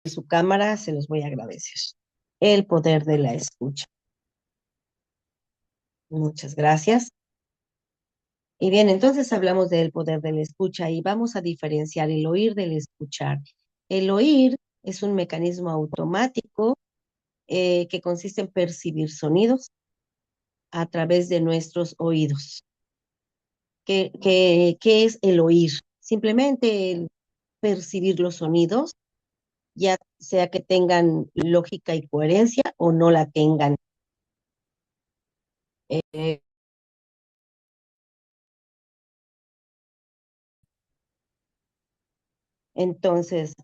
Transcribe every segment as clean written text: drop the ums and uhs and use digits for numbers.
su cámara, se los voy a agradecer. El poder de la escucha. Muchas gracias. Y bien, entonces hablamos del poder de la escucha y vamos a diferenciar el oír del escuchar. El oír es un mecanismo automático que consiste en percibir sonidos a través de nuestros oídos. ¿Qué es el oír? Simplemente el percibir los sonidos, ya sea que tengan lógica y coherencia o no la tengan. Eh, entonces,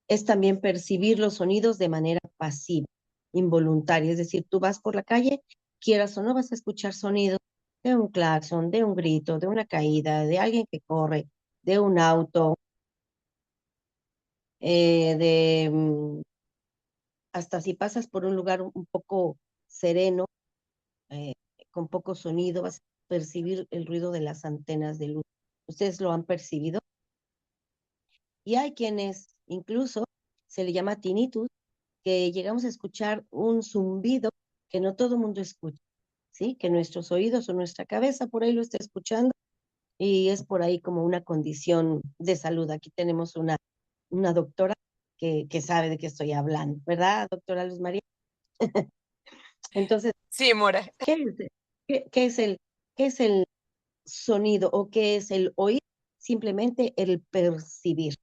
es también percibir los sonidos de manera pasiva, involuntaria. Es decir, tú vas por la calle, quieras o no, vas a escuchar sonidos de un claxon, de un grito, de una caída, de alguien que corre, de un auto, hasta si pasas por un lugar un poco sereno, eh, con poco sonido, vas a percibir el ruido de las antenas de luz. ¿Ustedes lo han percibido? Y hay quienes incluso se le llama tinnitus, que llegamos a escuchar un zumbido que no todo el mundo escucha, ¿sí? Que nuestros oídos o nuestra cabeza por ahí lo está escuchando y es por ahí como una condición de salud. Aquí tenemos una doctora que sabe de qué estoy hablando, ¿verdad, doctora Luz María? Entonces, Sí, Mora. ¿qué es, qué es qué es el sonido o qué es el oír? Simplemente el percibir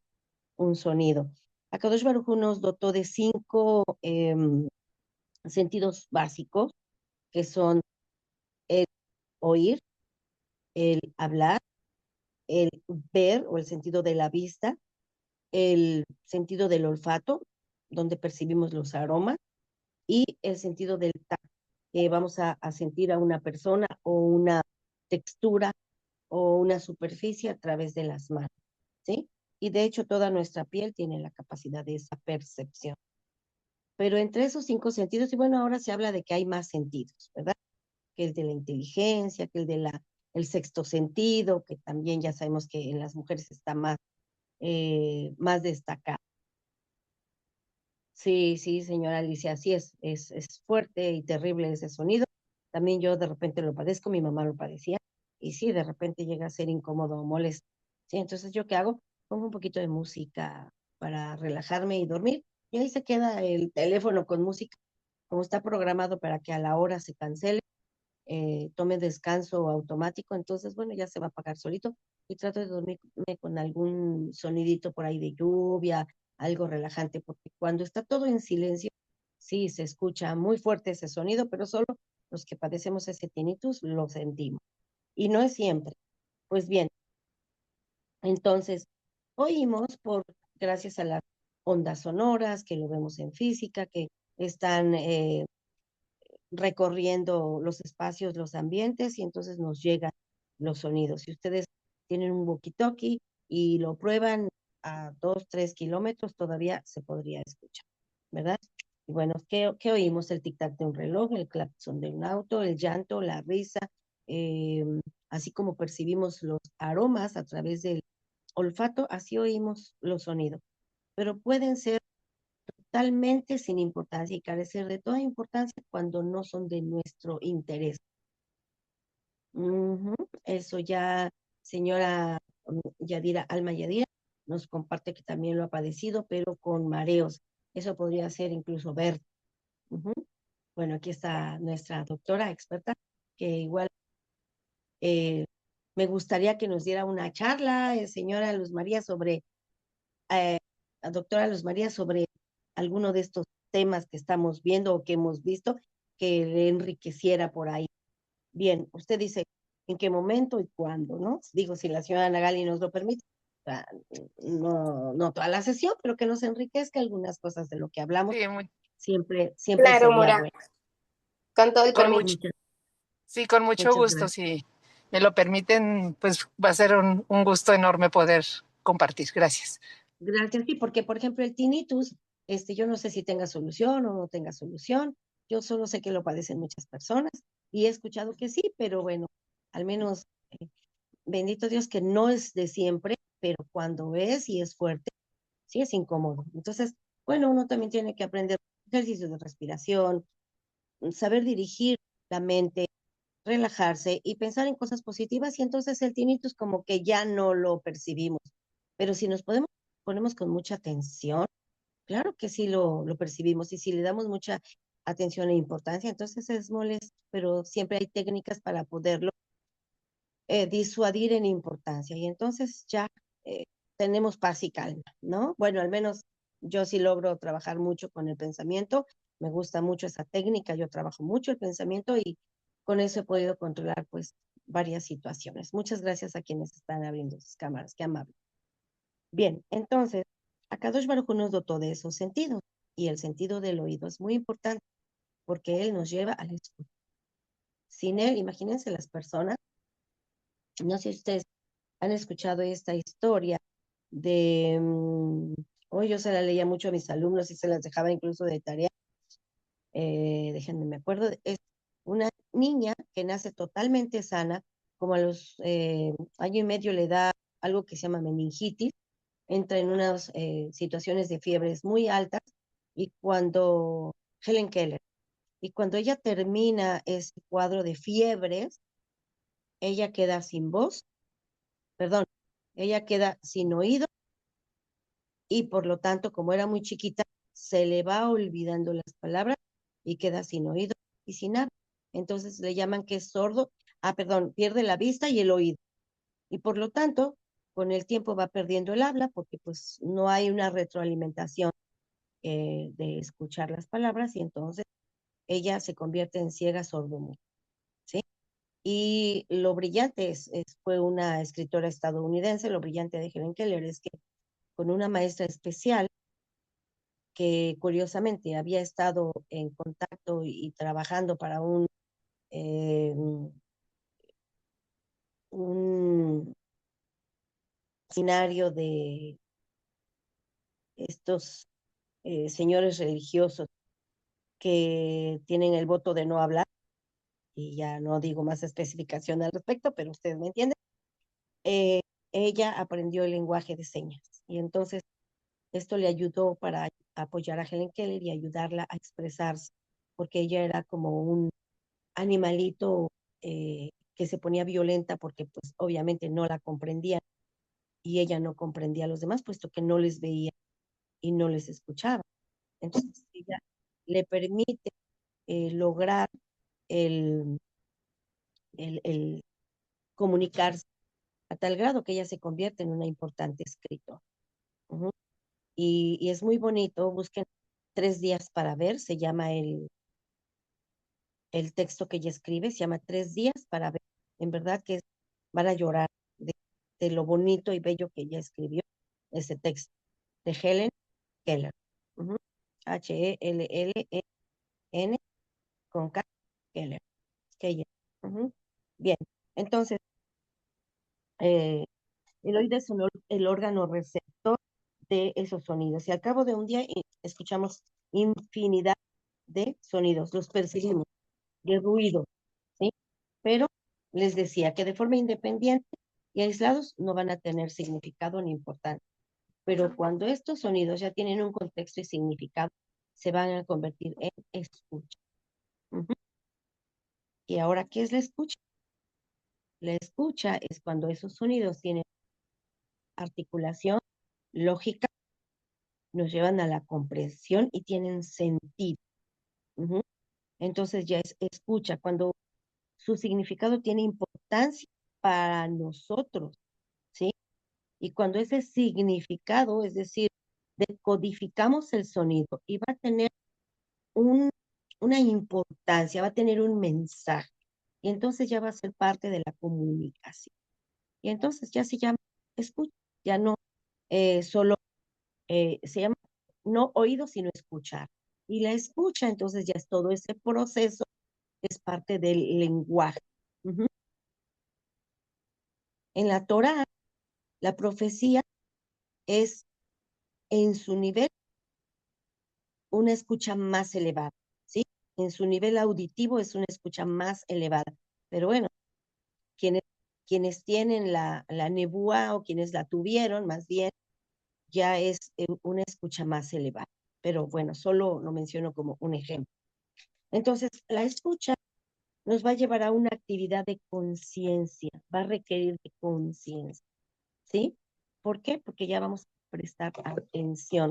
un sonido. Akadosh Baruj Hu nos dotó de 5 sentidos básicos, que son el oír, el hablar, el ver o el sentido de la vista, el sentido del olfato, donde percibimos los aromas, y el sentido del tacto, que vamos a sentir a una persona o una textura o una superficie a través de las manos, ¿sí? Y de hecho toda nuestra piel tiene la capacidad de esa percepción. Pero entre esos 5 sentidos, y bueno, ahora se habla de que hay más sentidos, ¿verdad? Que el de la inteligencia, que el sexto sentido, que también ya sabemos que en las mujeres está más destacado. Sí, sí, señora Alicia, así es fuerte y terrible ese sonido. También yo de repente lo padezco, mi mamá lo padecía, y sí, de repente llega a ser incómodo o molesto. Sí, entonces, ¿yo qué hago? Pongo un poquito de música para relajarme y dormir, y ahí se queda el teléfono con música, como está programado para que a la hora se cancele, tome descanso automático, entonces, bueno, ya se va a apagar solito y trato de dormirme con algún sonidito por ahí de lluvia, algo relajante, porque cuando está todo en silencio, sí, se escucha muy fuerte ese sonido, pero solo los que padecemos ese tinnitus lo sentimos. Y no es siempre. Pues bien, entonces, oímos gracias a las ondas sonoras, que lo vemos en física, que están recorriendo los espacios, los ambientes, y entonces nos llegan los sonidos. Si ustedes tienen un walkie-talkie y lo prueban a 2, 3 kilómetros, todavía se podría escuchar, ¿verdad? Y bueno, ¿qué oímos? El tic-tac de un reloj, el claxon de un auto, el llanto, la risa, eh, así como percibimos los aromas a través del olfato, así oímos los sonidos. Pero pueden ser totalmente sin importancia y carecer de toda importancia cuando no son de nuestro interés. Ujú. Eso ya, señora Yadira, Alma Yadira, nos comparte que también lo ha padecido, pero con mareos. Eso podría ser incluso ver. Ujú. Bueno, aquí está nuestra doctora experta, que igual eh, me gustaría que nos diera una charla, señora Luz María, eh, doctora Luz María, sobre alguno de estos temas que estamos viendo o que hemos visto, que le enriqueciera por ahí. Bien, usted dice en qué momento y cuándo, ¿no? Digo, si la señora Nagali nos lo permite, no toda la sesión, pero que nos enriquezca algunas cosas de lo que hablamos, Sí, siempre Claro, sería Mora, bueno. con todo el con permiso. mucho, Muchas, sí, con mucho muchas gusto. gracias. Si me lo permiten, pues va a ser un gusto enorme poder compartir. Gracias. Gracias, sí, porque por ejemplo el tinnitus, yo no sé si tenga solución o no tenga solución, yo solo sé que lo padecen muchas personas y he escuchado que sí, pero bueno, al menos bendito Dios que no es de siempre, pero cuando es y es fuerte, sí es incómodo. Entonces, bueno, uno también tiene que aprender ejercicios de respiración, saber dirigir la mente, relajarse y pensar en cosas positivas y entonces el tinnitus como que ya no lo percibimos. Pero si nos ponemos con mucha atención, claro que sí lo percibimos y si le damos mucha atención e importancia, entonces es molesto, pero siempre hay técnicas para poderlo disuadir en importancia y entonces ya eh, tenemos paz y calma, ¿no? Bueno, al menos yo sí logro trabajar mucho con el pensamiento, me gusta mucho esa técnica, yo trabajo mucho el pensamiento y con eso he podido controlar pues varias situaciones. Muchas gracias a quienes están abriendo sus cámaras, qué amable. Bien, entonces, Akadosh Baruj Hu nos dotó de esos sentidos y el sentido del oído es muy importante porque él nos lleva al escucha. Sin él, imagínense las personas, no sé si ustedes han escuchado esta historia de, hoy yo se la leía mucho a mis alumnos y se las dejaba incluso de tarea, déjenme me acuerdo, es una niña que nace totalmente sana, como a los año y medio le da algo que se llama meningitis, entra en unas situaciones de fiebres muy altas y cuando, Helen Keller, y cuando ella termina ese cuadro de fiebres, ella queda sin voz, perdón, ella queda sin oído y por lo tanto, como era muy chiquita, se le va olvidando las palabras y queda sin oído y sin habla. Entonces le llaman que es sordo, perdón, pierde la vista y el oído. Y por lo tanto, con el tiempo va perdiendo el habla porque pues no hay una retroalimentación de escuchar las palabras y entonces ella se convierte en ciega sordomuda, ¿sí? Y lo brillante fue una escritora estadounidense, lo brillante de Helen Keller es que con una maestra especial que curiosamente había estado en contacto y trabajando para un seminario de estos señores religiosos que tienen el voto de no hablar, y ya no digo más especificación al respecto, pero ustedes me entienden, eh, ella aprendió el lenguaje de señas y entonces esto le ayudó para apoyar a Helen Keller y ayudarla a expresarse, porque ella era como un animalito que se ponía violenta porque pues obviamente no la comprendían y ella no comprendía a los demás puesto que no les veía y no les escuchaba. Entonces ella le permite lograr el, el comunicarse a tal grado que ella se convierte en una importante escritora. Uh -huh. Y es muy bonito, busquen 3 días para ver, se llama el texto que ella escribe, se llama 3 días para ver. En verdad que van a llorar de lo bonito y bello que ella escribió, ese texto, de Helen Keller. Uh -huh. Helln con K, Keller. Keller. Uh -huh. Bien, entonces, eh, el oído es el órgano receptor de esos sonidos. Y al cabo de un día escuchamos infinidad de sonidos, los percibimos, de ruido, ¿sí? Pero les decía que de forma independiente y aislados no van a tener significado ni importancia. Pero cuando estos sonidos ya tienen un contexto y significado, se van a convertir en escucha. Uh -huh. ¿Y ahora qué es la escucha? La escucha es cuando esos sonidos tienen articulación, lógica, nos llevan a la comprensión y tienen sentido. Uh -huh. Entonces ya es escucha, cuando su significado tiene importancia para nosotros, ¿sí? Y cuando ese significado, es decir, decodificamos el sonido y va a tener un, una importancia, va a tener un mensaje. Y entonces ya va a ser parte de la comunicación. Y entonces ya se llama escucha, ya no solo se llama no oído, sino escuchar. Y la escucha, entonces ya es todo ese proceso, es parte del lenguaje. Uh -huh. En la Torá, la profecía es en su nivel una escucha más elevada, ¿sí? En su nivel auditivo es una escucha más elevada. Pero bueno, quienes, quienes tienen la nebúa o quienes la tuvieron, más bien, ya es una escucha más elevada. Pero bueno, solo lo menciono como un ejemplo. Entonces, la escucha nos va a llevar a una actividad de conciencia, va a requerir de conciencia, ¿sí? ¿Por qué? Porque ya vamos a prestar atención.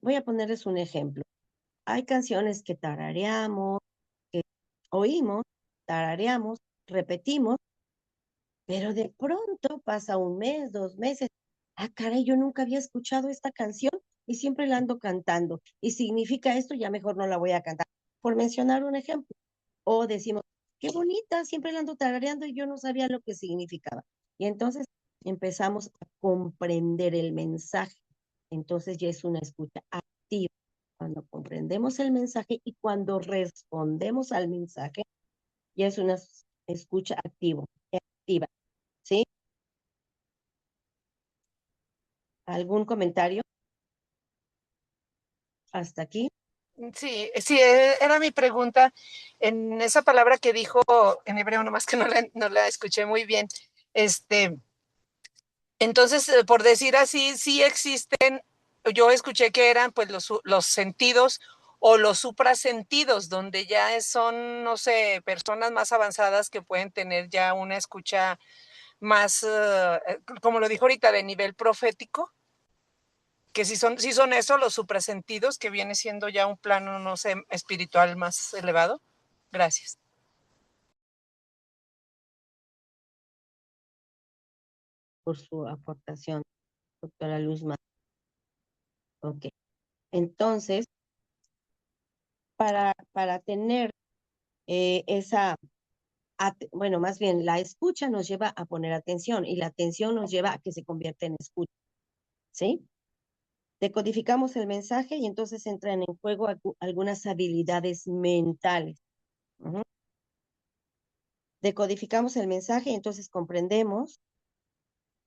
Voy a ponerles un ejemplo. Hay canciones que tarareamos, que oímos, tarareamos, repetimos, pero de pronto pasa un mes, 2 meses. Ah, caray, yo nunca había escuchado esta canción y siempre la ando cantando. Y significa esto, ya mejor no la voy a cantar. Por mencionar un ejemplo. O decimos, qué bonita, siempre la ando tarareando y yo no sabía lo que significaba. Y entonces empezamos a comprender el mensaje. Entonces ya es una escucha activa. Cuando comprendemos el mensaje y cuando respondemos al mensaje, ya es una escucha activa, ¿sí? ¿Algún comentario hasta aquí? Sí, sí, era mi pregunta en esa palabra que dijo en hebreo, nomás que no la escuché muy bien. Entonces, por decir así, sí existen, yo escuché que eran pues los sentidos o los suprasentidos, donde ya son, no sé, personas más avanzadas que pueden tener ya una escucha más, como lo dijo ahorita, de nivel profético, que si son eso, los suprasentidos, que viene siendo ya un plano, no sé, espiritual más elevado. Gracias. Por su aportación, doctora Luzma. Ok. Entonces, para tener esa, bueno, más bien la escucha nos lleva a poner atención y la atención nos lleva a que se convierta en escucha, ¿sí? Decodificamos el mensaje y entonces entran en juego algunas habilidades mentales. Ujú. Decodificamos el mensaje y entonces comprendemos,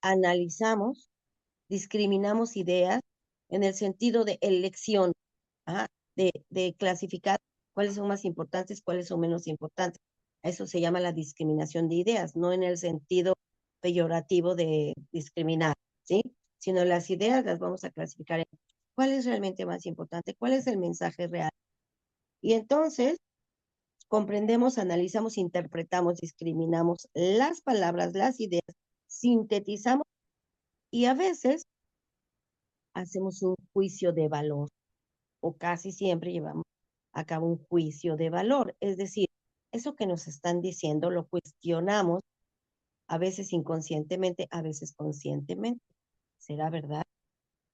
analizamos, discriminamos ideas en el sentido de elección, ajá, de clasificar cuáles son más importantes, cuáles son menos importantes. Eso se llama la discriminación de ideas, no en el sentido peyorativo de discriminar, ¿sí? Sino las ideas las vamos a clasificar en cuál es realmente más importante, cuál es el mensaje real. Y entonces comprendemos, analizamos, interpretamos, discriminamos las palabras, las ideas, sintetizamos y a veces hacemos un juicio de valor o casi siempre llevamos a cabo un juicio de valor. Es decir, eso que nos están diciendo lo cuestionamos, a veces inconscientemente, a veces conscientemente. ¿Será verdad?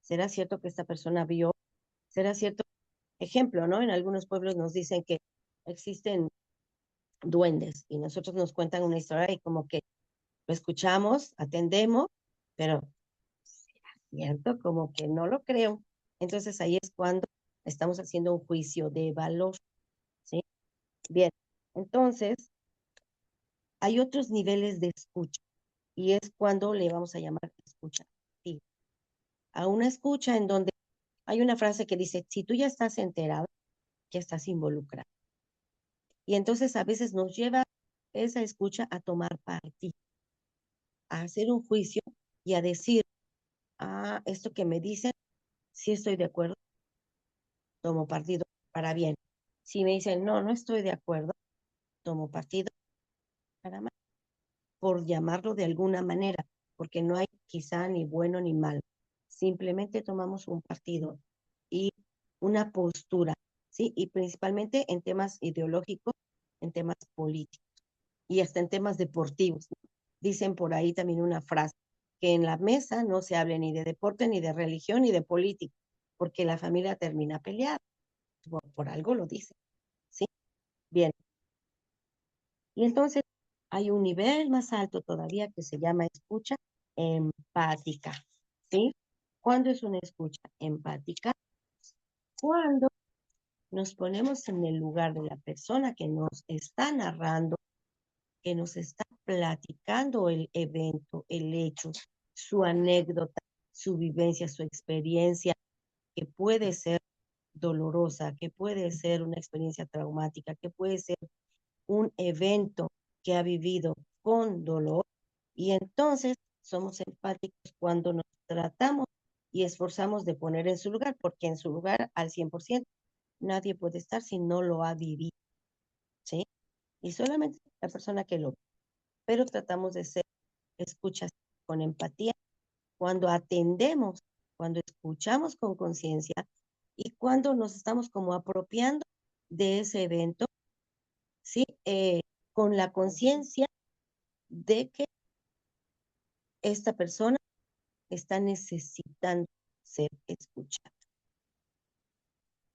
¿Será cierto que esta persona vio? ¿Será cierto? Ejemplo, ¿no? En algunos pueblos nos dicen que existen duendes y nosotros nos cuentan una historia y como que lo escuchamos, atendemos, pero cierto, como que no lo creo. Entonces ahí es cuando estamos haciendo un juicio de valor, ¿sí? Bien, entonces hay otros niveles de escucha y es cuando le vamos a llamar escucha activa. A una escucha en donde hay una frase que dice, si tú ya estás enterado, ya estás involucrado. Y entonces a veces nos lleva esa escucha a tomar partido, a hacer un juicio y a decir, ah, esto que me dicen, sí estoy de acuerdo, tomo partido para bien. Si me dicen, no, no estoy de acuerdo, tomo partido para mal, por llamarlo de alguna manera, porque no hay quizá ni bueno ni malo. Simplemente tomamos un partido y una postura, ¿sí? Y principalmente en temas ideológicos, en temas políticos y hasta en temas deportivos. Dicen por ahí también una frase, que en la mesa no se hable ni de deporte, ni de religión, ni de política, porque la familia termina peleada. Por algo lo dice, ¿sí? Bien. Y entonces hay un nivel más alto todavía que se llama escucha empática, ¿sí? ¿Cuándo es una escucha empática? Cuando nos ponemos en el lugar de la persona que nos está narrando, que nos está platicando el evento, el hecho, su anécdota, su vivencia, su experiencia, que puede ser dolorosa, que puede ser una experiencia traumática, que puede ser un evento que ha vivido con dolor y entonces somos empáticos cuando nos tratamos y esforzamos de poner en su lugar, porque en su lugar al 100% nadie puede estar si no lo ha vivido, ¿sí? Y solamente la persona que lo, pero tratamos de ser escuchas con empatía cuando atendemos, cuando escuchamos con conciencia y cuando nos estamos como apropiando de ese evento, ¿sí? Con la conciencia de que esta persona está necesitando ser escuchada.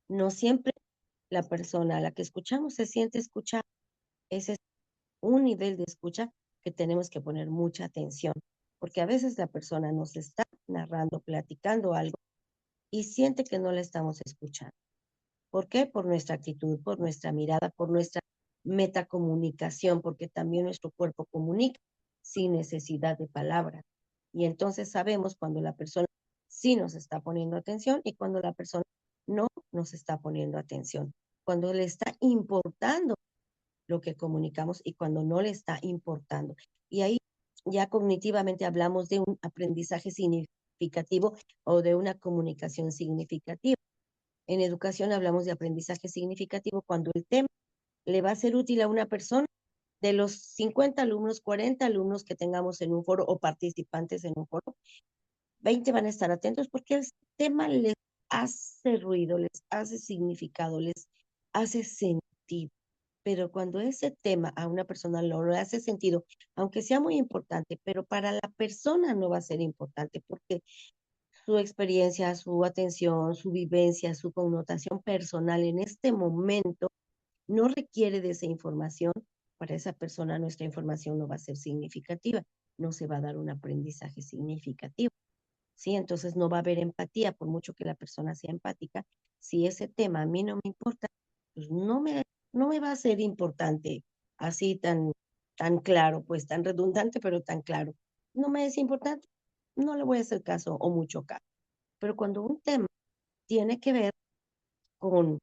No siempre la persona a la que escuchamos se siente escuchada. Ese es un nivel de escucha que tenemos que poner mucha atención, porque a veces la persona nos está narrando, platicando algo y siente que no la estamos escuchando. ¿Por qué? Por nuestra actitud, por nuestra mirada, por nuestra metacomunicación, porque también nuestro cuerpo comunica sin necesidad de palabras. Y entonces sabemos cuando la persona sí nos está poniendo atención y cuando la persona no nos está poniendo atención. Cuando le está importando lo que comunicamos y cuando no le está importando. Y ahí ya cognitivamente hablamos de un aprendizaje significativo o de una comunicación significativa. En educación hablamos de aprendizaje significativo cuando el tema le va a ser útil a una persona. De los 50 alumnos, 40 alumnos que tengamos en un foro o participantes en un foro, 20 van a estar atentos porque el tema les hace ruido, les hace significado, les hace sentido. Pero cuando ese tema a una persona lo le hace sentido, aunque sea muy importante, pero para la persona no va a ser importante porque su experiencia, su atención, su vivencia, su connotación personal en este momento no requiere de esa información. Para esa persona nuestra información no va a ser significativa, no se va a dar un aprendizaje significativo, ¿sí? Entonces no va a haber empatía, por mucho que la persona sea empática. Si ese tema a mí no me importa, pues no me va a ser importante así tan claro, pues tan redundante, pero tan claro. No me es importante, no le voy a hacer caso o mucho caso. Pero cuando un tema tiene que ver con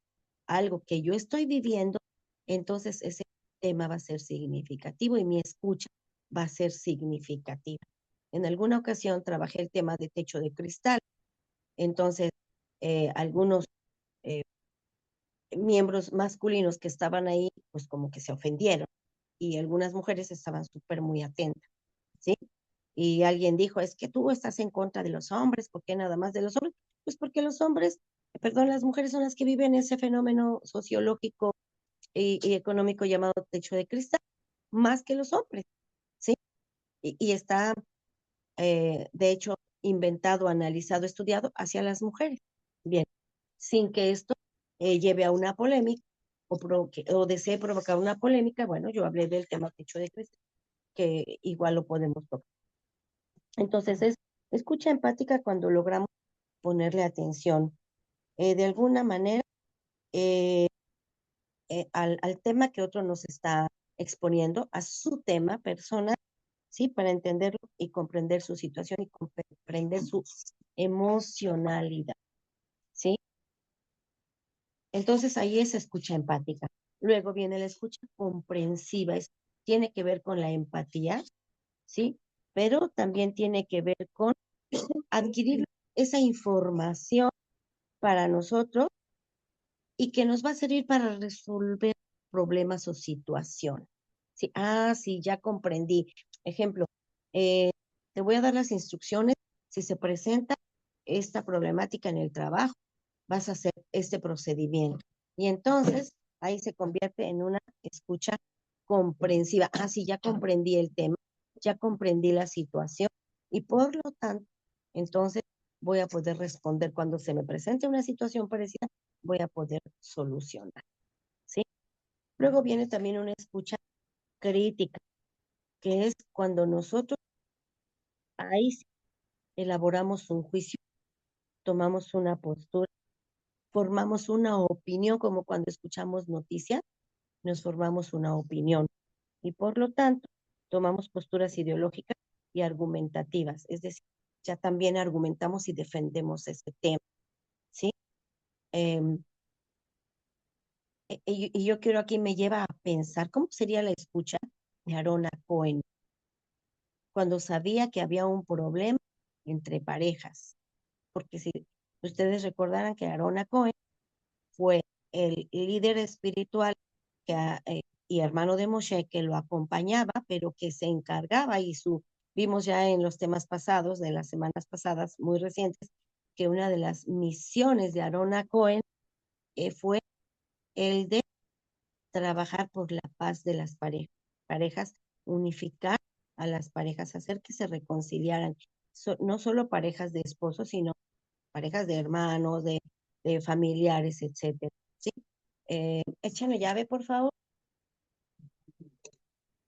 algo que yo estoy viviendo, entonces ese tema va a ser significativo y mi escucha va a ser significativa. En alguna ocasión trabajé el tema de techo de cristal, entonces algunos eh, miembros masculinos que estaban ahí, pues como que se ofendieron y algunas mujeres estaban súper muy atentas, ¿sí? Y alguien dijo, es que tú estás en contra de los hombres, ¿por qué nada más de los hombres? Pues porque los hombres, perdón, las mujeres son las que viven ese fenómeno sociológico y económico llamado techo de cristal, más que los hombres, ¿sí? Y está, de hecho, inventado, analizado, estudiado hacia las mujeres. Bien, sin que esto lleve a una polémica o desee provocar una polémica, bueno, yo hablé del tema techo de cristal, que igual lo podemos tocar. Entonces, es escucha empática cuando logramos ponerle atención. De alguna manera, eh, al tema que otro nos está exponiendo, a su tema personal, ¿sí? Para entenderlo y comprender su situación y comprender su emocionalidad, ¿sí? Entonces ahí es escucha empática. Luego viene la escucha comprensiva, tiene que ver con la empatía, ¿sí? Pero también tiene que ver con adquirir esa información para nosotros y que nos va a servir para resolver problemas o situaciones. Sí, sí, ya comprendí. Ejemplo, eh, te voy a dar las instrucciones. Si se presenta esta problemática en el trabajo, vas a hacer este procedimiento. Y entonces ahí se convierte en una escucha comprensiva. Sí, ya comprendí el tema, ya comprendí la situación y por lo tanto, entonces voy a poder responder cuando se me presente una situación parecida, voy a poder solucionar, ¿sí? Luego viene también una escucha crítica, que es cuando nosotros ahí sí elaboramos un juicio, tomamos una postura, formamos una opinión, como cuando escuchamos noticias, nos formamos una opinión y por lo tanto tomamos posturas ideológicas y argumentativas, es decir, ya también argumentamos y defendemos este tema, ¿sí? Eh, y yo quiero aquí me lleva a pensar cómo sería la escucha de Arona Cohen cuando sabía que había un problema entre parejas. porque si ustedes recordarán que Aarón Cohen fue el líder espiritual y hermano de Moshe que lo acompañaba, pero que se encargaba vimos ya en los temas pasados, de las semanas pasadas, muy recientes, que una de las misiones de Aarón Cohen fue el de trabajar por la paz de las parejas, unificar a las parejas, hacer que se reconciliaran, no solo parejas de esposos, sino parejas de hermanos, de familiares, etcétera. ¿Sí? Échame llave, por favor.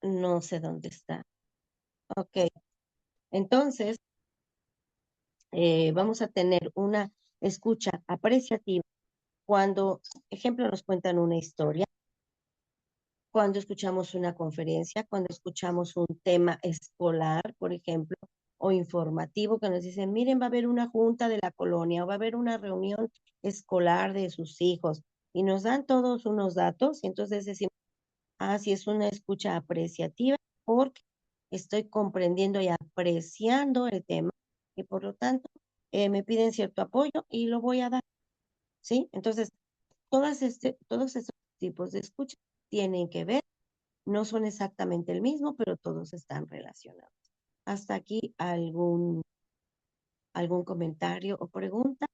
No sé dónde está. Ok, entonces vamos a tener una escucha apreciativa cuando, ejemplo, nos cuentan una historia, cuando escuchamos una conferencia, cuando escuchamos un tema escolar, por ejemplo, o informativo, que nos dicen, miren, va a haber una junta de la colonia o va a haber una reunión escolar de sus hijos, y nos dan todos unos datos, y entonces decimos, ah, sí, es una escucha apreciativa porque estoy comprendiendo y apreciando el tema, y por lo tanto me piden cierto apoyo y lo voy a dar, ¿sí? Entonces, todos estos tipos de escucha tienen que ver, no son exactamente el mismo, pero todos están relacionados. Hasta aquí algún comentario o pregunta.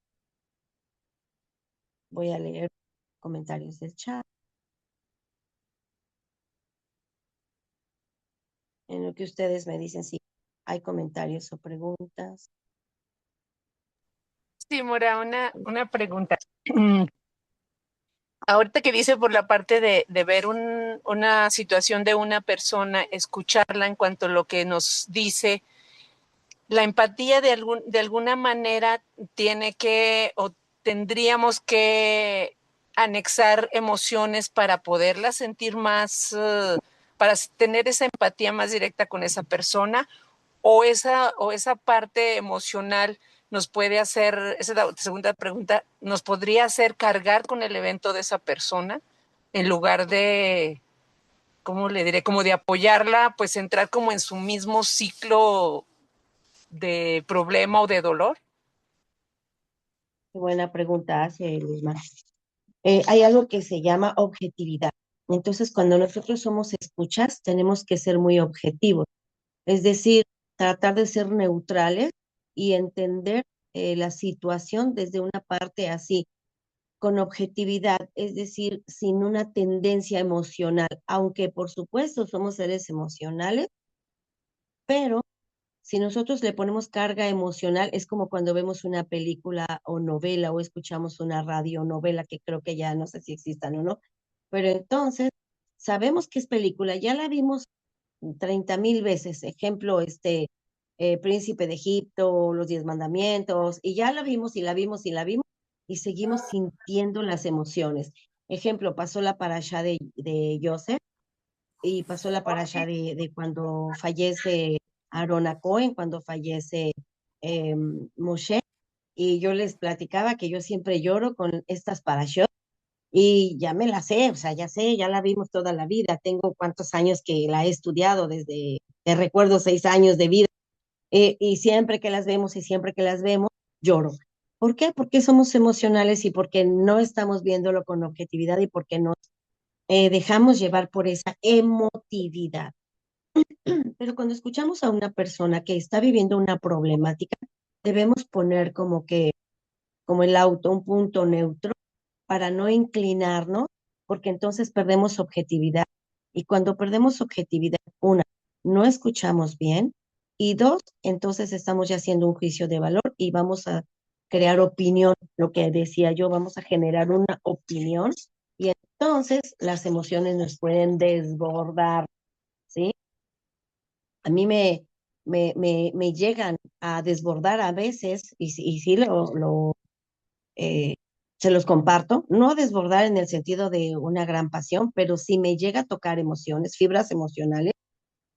Voy a leer comentarios del chat. En lo que ustedes me dicen si hay comentarios o preguntas. Sí, Mora, una pregunta. Ahorita que dice por la parte de ver una situación de una persona, escucharla en cuanto a lo que nos dice, la empatía de alguna manera tiene que o tendríamos que anexar emociones para poderla sentir más, para tener esa empatía más directa con esa persona, o esa parte emocional nos puede hacer, esa es la segunda pregunta, nos podría hacer cargar con el evento de esa persona en lugar de, ¿cómo le diré? Como de apoyarla, pues entrar como en su mismo ciclo de problema o de dolor. Qué buena pregunta hace Luzma. Hay algo que se llama objetividad. Entonces, cuando nosotros somos escuchas, tenemos que ser muy objetivos. Es decir, tratar de ser neutrales y entender la situación desde una parte así, con objetividad, es decir, sin una tendencia emocional, aunque por supuesto somos seres emocionales, pero si nosotros le ponemos carga emocional, es como cuando vemos una película o novela o escuchamos una radionovela, que creo que ya no sé si existan o no, pero entonces sabemos que es película, ya la vimos 30,000 veces. Ejemplo, Príncipe de Egipto, los 10 mandamientos, y ya la vimos y la vimos y la vimos y seguimos sintiendo las emociones. Ejemplo, pasó la parasha de Joseph y pasó la parasha de cuando fallece Aarón a Cohen, cuando fallece Moshe, y yo les platicaba que yo siempre lloro con estas parashot y ya me la sé, o sea, ya sé, ya la vimos toda la vida. Tengo cuántos años que la he estudiado, desde que recuerdo 6 años de vida, y siempre que las vemos y siempre que las vemos, lloro. ¿Por qué? Porque somos emocionales y porque no estamos viéndolo con objetividad y porque nos dejamos llevar por esa emotividad. Pero cuando escuchamos a una persona que está viviendo una problemática, debemos poner como el auto, un punto neutro para no inclinarnos, porque entonces perdemos objetividad. Y cuando perdemos objetividad, una, no escuchamos bien, y dos, entonces estamos ya haciendo un juicio de valor y vamos a crear opinión, lo que decía yo, vamos a generar una opinión y entonces las emociones nos pueden desbordar, ¿sí? A mí me llegan a desbordar a veces y sí eh, se los comparto, no desbordar en el sentido de una gran pasión, pero si me llega a tocar emociones, fibras emocionales,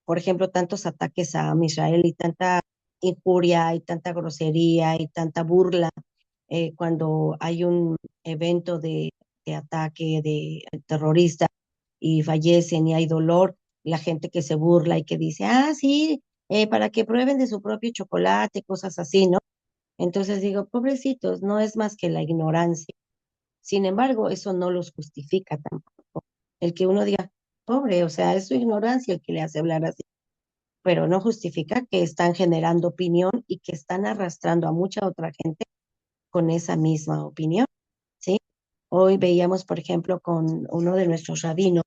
por ejemplo, tantos ataques a Israel y tanta injuria y tanta grosería y tanta burla, cuando hay un evento de ataque de terrorista y fallecen y hay dolor, la gente que se burla y que dice, ah, sí, para que prueben de su propio chocolate, cosas así, ¿no? Entonces digo, pobrecitos, no es más que la ignorancia. Sin embargo, eso no los justifica tampoco. El que uno diga, pobre, o sea, es su ignorancia el que le hace hablar así, pero no justifica que están generando opinión y que están arrastrando a mucha otra gente con esa misma opinión, ¿sí? Hoy veíamos, por ejemplo, con uno de nuestros rabinos,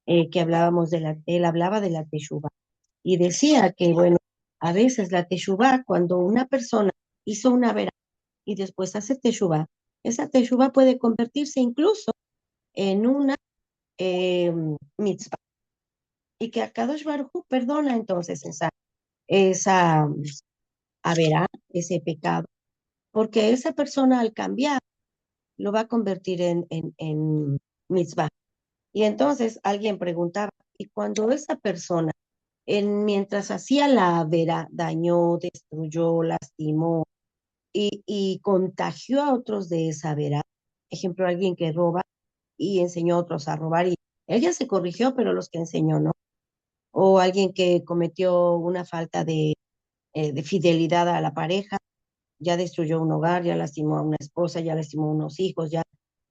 que hablábamos él hablaba de la teshuva y decía que, bueno, a veces la teshuva, cuando una persona hizo una vera y después hace teshuva, esa teshuva puede convertirse incluso en una eh, mitzvah y que Akadosh Baruj Hu perdona entonces esa haberá, ese pecado, porque esa persona al cambiar lo va a convertir en mitzvah. Y entonces alguien preguntaba, y cuando esa persona, mientras hacía la vera, dañó, destruyó, lastimó y contagió a otros de esa vera, ejemplo, alguien que roba y enseñó a otros a robar, y ella se corrigió, pero los que enseñó no, o alguien que cometió una falta de fidelidad a la pareja, ya destruyó un hogar, ya lastimó a una esposa, ya lastimó a unos hijos, ya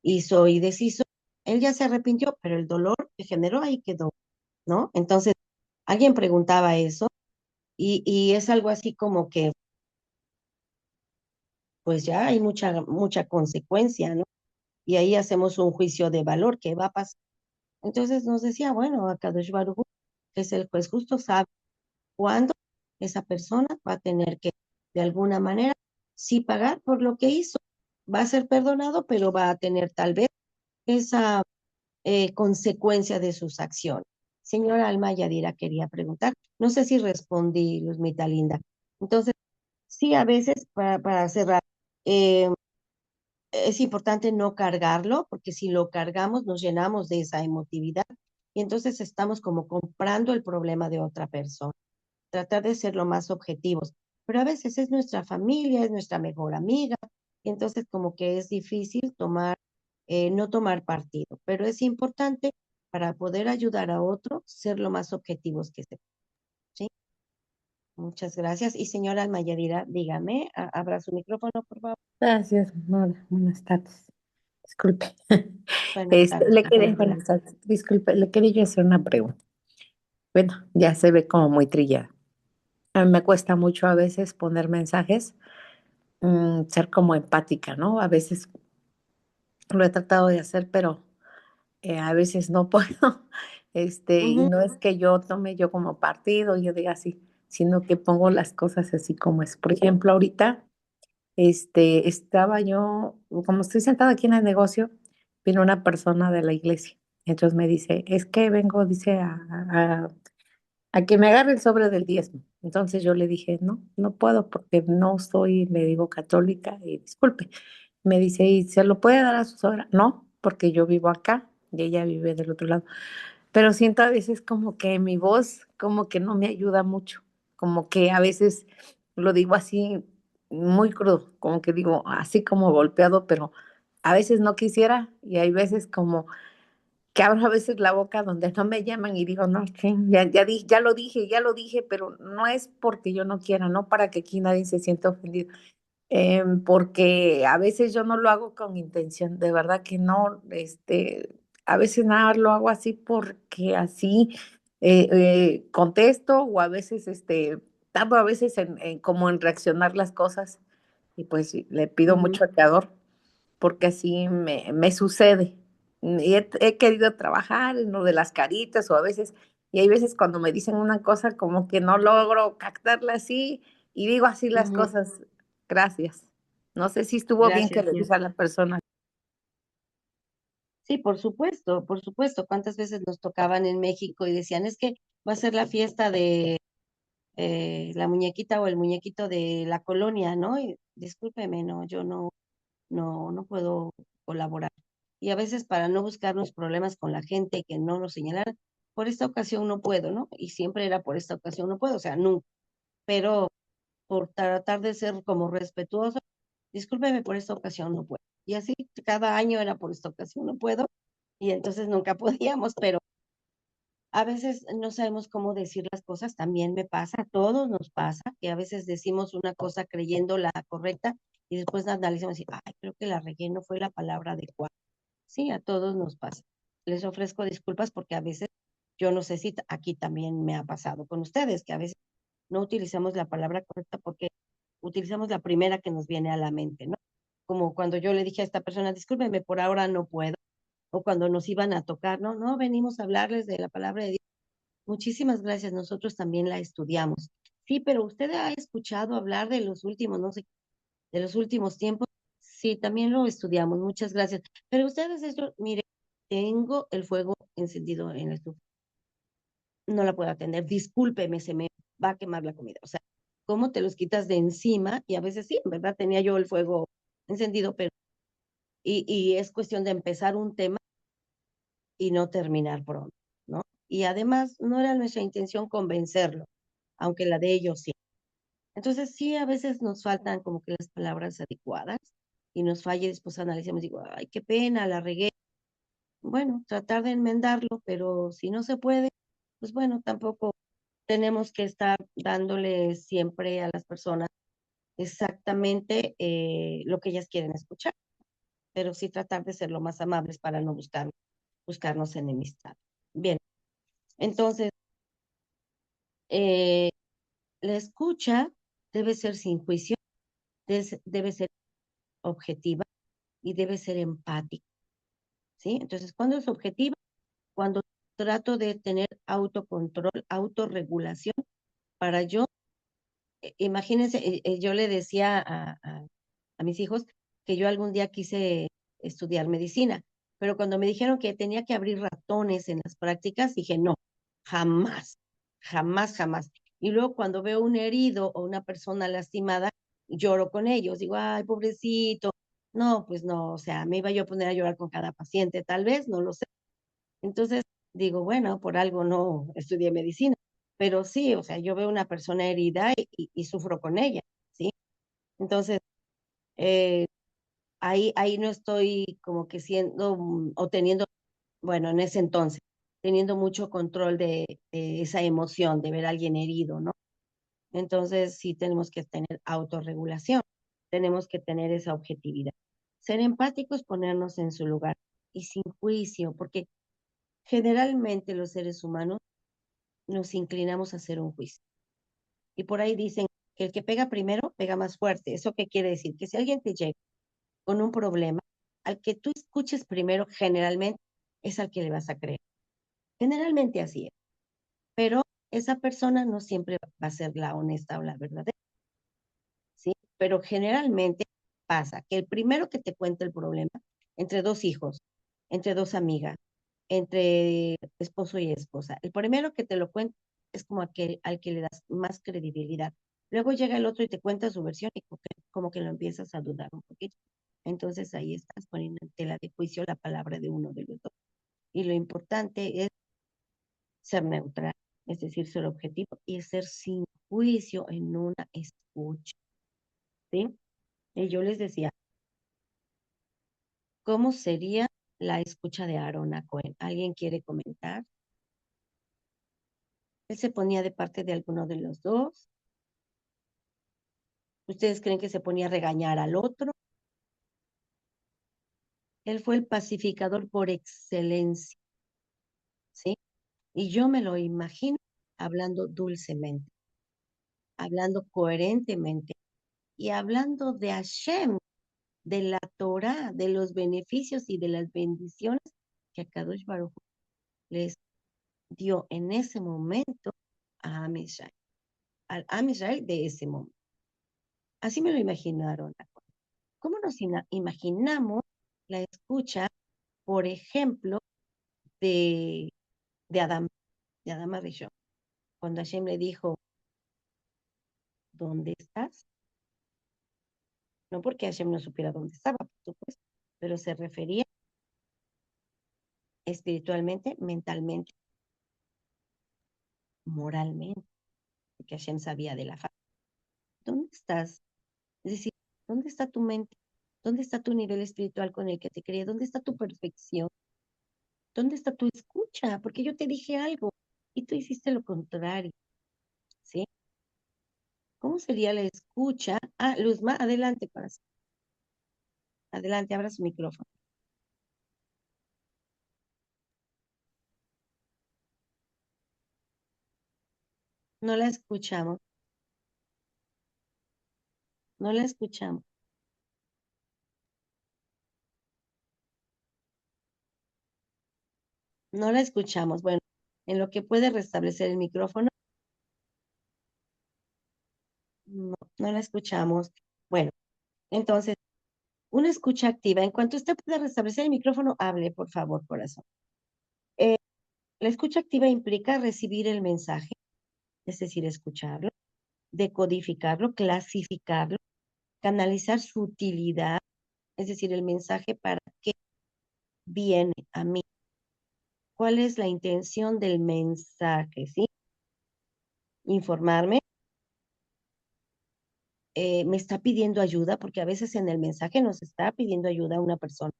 hizo y deshizo, él ya se arrepintió, pero el dolor que generó ahí quedó, ¿no? Entonces, alguien preguntaba eso y es algo así como que, pues ya hay mucha consecuencia, ¿no? Y ahí hacemos un juicio de valor, ¿qué va a pasar? Entonces nos decía, bueno, Akadosh Baruj Hu, que es el juez justo, sabe cuándo esa persona va a tener que, de alguna manera, sí pagar por lo que hizo. Va a ser perdonado, pero va a tener tal vez esa consecuencia de sus acciones. Señora Alma Yadira quería preguntar, no sé si respondí, Luzmita Linda. Entonces, sí, a veces, para cerrar, eh, es importante no cargarlo, porque si lo cargamos nos llenamos de esa emotividad y entonces estamos como comprando el problema de otra persona. Tratar de ser lo más objetivos, pero a veces es nuestra familia, es nuestra mejor amiga, y entonces como que es difícil no tomar partido, pero es importante para poder ayudar a otro ser lo más objetivos que se pueda, ¿sí? Muchas gracias. Y señora Almayadira, dígame, abra su micrófono, por favor. Gracias, Nora. Buenas tardes. Disculpe. Buenas tardes, Buenas compañera. tardes. Disculpe, le quería yo hacer una pregunta. Bueno, ya se ve como muy trillada. A mí me cuesta mucho a veces poner mensajes, ser como empática, ¿no? A veces lo he tratado de hacer, pero a veces no puedo. Y Ujú, no es que yo tome yo como partido, yo diga así, sino que pongo las cosas así como es. Por ejemplo, ahorita estaba yo, como estoy sentada aquí en el negocio, vino una persona de la iglesia. Entonces me dice, es que vengo, dice, a que me agarre el sobre del diezmo. Entonces yo le dije, no, no puedo porque no soy, le digo, católica y disculpe. Me dice, ¿y se lo puede dar a su suegra? No, porque yo vivo acá y ella vive del otro lado. Pero siento a veces como que mi voz como que no me ayuda mucho, como que a veces lo digo así muy crudo, como que digo así como golpeado, pero a veces no quisiera y hay veces como que abro a veces la boca donde no me llaman y digo, no, sí, ya lo dije, pero no es porque yo no quiera, no para que aquí nadie se sienta ofendido, porque a veces yo no lo hago con intención, de verdad que no, a veces nada lo hago así porque así contesto o a veces, tardo a veces como en reaccionar las cosas y pues sí, le pido ujú, mucho al Creador porque así me sucede. Y he querido trabajar en lo de las caritas o a veces, y hay veces cuando me dicen una cosa como que no logro captarla así y digo así las ujú. cosas. Gracias. No sé si estuvo bien que Gracias, le Dios. dije a la persona. Sí, por supuesto, por supuesto. ¿Cuántas veces nos tocaban en México y decían, es que va a ser la fiesta de la muñequita o el muñequito de la colonia, ¿no? Y discúlpeme, no, yo no puedo colaborar. Y a veces para no buscar los problemas con la gente y que no nos señalaran, por esta ocasión no puedo, ¿no? Y siempre era por esta ocasión no puedo, o sea, nunca. Pero por tratar de ser como respetuoso, discúlpeme, por esta ocasión no puedo. Y así cada año era por esta ocasión no puedo, y entonces nunca podíamos, pero A veces no sabemos cómo decir las cosas, también me pasa, a todos nos pasa, que a veces decimos una cosa creyendo la correcta y después analizamos y, ay, creo que la regué, no fue la palabra adecuada. Sí, a todos nos pasa. Les ofrezco disculpas porque a veces, yo no sé si aquí también me ha pasado con ustedes, que a veces no utilizamos la palabra correcta porque utilizamos la primera que nos viene a la mente, ¿no? Como cuando yo le dije a esta persona, discúlpeme, por ahora no puedo, o cuando nos iban a tocar, no, no, venimos a hablarles de la palabra de Dios. Muchísimas gracias, nosotros también la estudiamos. Sí, pero usted ha escuchado hablar de los últimos, no sé, de los últimos tiempos. Sí, también lo estudiamos, muchas gracias. Pero ustedes, esto, mire, tengo el fuego encendido en la estufa, no la puedo atender, discúlpeme, se me va a quemar la comida. O sea, ¿cómo te los quitas de encima? Y a veces sí, en verdad tenía yo el fuego encendido, pero, y es cuestión de empezar un tema y no terminar pronto, ¿no? Y además, no era nuestra intención convencerlo, aunque la de ellos sí. Entonces, sí, a veces nos faltan como que las palabras adecuadas y nos falla y después analizamos y digo, ay, qué pena, la regué. Bueno, tratar de enmendarlo, pero si no se puede, pues bueno, tampoco tenemos que estar dándole siempre a las personas exactamente lo que ellas quieren escuchar, pero sí tratar de ser lo más amables para no buscarnos enemistad. Bien, entonces, eh, la escucha debe ser sin juicio, debe ser objetiva y debe ser empática, ¿sí? Entonces, ¿cuándo es objetiva? Cuando trato de tener autocontrol, autorregulación para yo, imagínense, yo le decía a mis hijos que yo algún día quise estudiar medicina, pero cuando me dijeron que tenía que abrir ratones en las prácticas, dije, no, jamás, jamás, jamás. Y luego cuando veo un herido o una persona lastimada, lloro con ellos, digo, ay, pobrecito. No, pues no, o sea, me iba yo a poner a llorar con cada paciente, tal vez, no lo sé. Entonces digo, bueno, por algo no estudié medicina, pero sí, o sea, yo veo una persona herida y sufro con ella, ¿sí? Entonces, eh, ahí no estoy como que siendo o teniendo, bueno, en ese entonces, teniendo mucho control de esa emoción de ver a alguien herido, ¿no? Entonces sí tenemos que tener autorregulación, tenemos que tener esa objetividad. Ser empáticos, ponernos en su lugar y sin juicio, porque generalmente los seres humanos nos inclinamos a hacer un juicio. Y por ahí dicen que el que pega primero pega más fuerte. ¿Eso qué quiere decir? Que si alguien te llega con un problema, al que tú escuches primero, generalmente es al que le vas a creer. Generalmente así es. Pero esa persona no siempre va a ser la honesta o la verdadera, ¿sí? Pero generalmente pasa que el primero que te cuenta el problema, entre dos hijos, entre dos amigas, entre esposo y esposa, el primero que te lo cuenta es como aquel al que le das más credibilidad. Luego llega el otro y te cuenta su versión y como que lo empiezas a dudar un poquito. Entonces ahí estás poniendo en tela de juicio la palabra de uno de los dos. Y lo importante es ser neutral, es decir, ser objetivo y ser sin juicio en una escucha, ¿sí? Y yo les decía, ¿cómo sería la escucha de Aaron a Cohen? ¿Alguien quiere comentar? Él se ponía de parte de alguno de los dos. ¿Ustedes creen que se ponía a regañar al otro? Él fue el pacificador por excelencia, ¿sí? Y yo me lo imagino hablando dulcemente, hablando coherentemente y hablando de Hashem, de la Torah, de los beneficios y de las bendiciones que a Kadosh Baruj Hu les dio en ese momento a Am Israel, al Am Israel de ese momento. Así me lo imaginaron. ¿Cómo nos imaginamos la escucha, por ejemplo, de, de Adam, de Adam Arishon, cuando Hashem le dijo, ¿dónde estás? No porque Hashem no supiera dónde estaba, por supuesto, pero se refería espiritualmente, mentalmente, moralmente, porque Hashem sabía de la faz. ¿Dónde estás? Es decir, ¿dónde está tu mente? ¿Dónde está tu nivel espiritual con el que te creé? ¿Dónde está tu perfección? ¿Dónde está tu escucha? Porque yo te dije algo. y tú hiciste lo contrario, ¿sí? ¿Cómo sería la escucha? Ah, Luzma, adelante, corazón. Adelante, abra su micrófono. No la escuchamos, no la escuchamos. No la escuchamos. Bueno, en lo que puede restablecer el micrófono, no, no la escuchamos. Bueno, entonces, una escucha activa. En cuanto usted pueda restablecer el micrófono, hable, por favor, corazón. Eh, la escucha activa implica recibir el mensaje, es decir, escucharlo, decodificarlo, clasificarlo, canalizar su utilidad, es decir, el mensaje para qué viene a mí. ¿Cuál es la intención del mensaje? ¿Sí? Informarme, me está pidiendo ayuda, porque a veces en el mensaje nos está pidiendo ayuda a una persona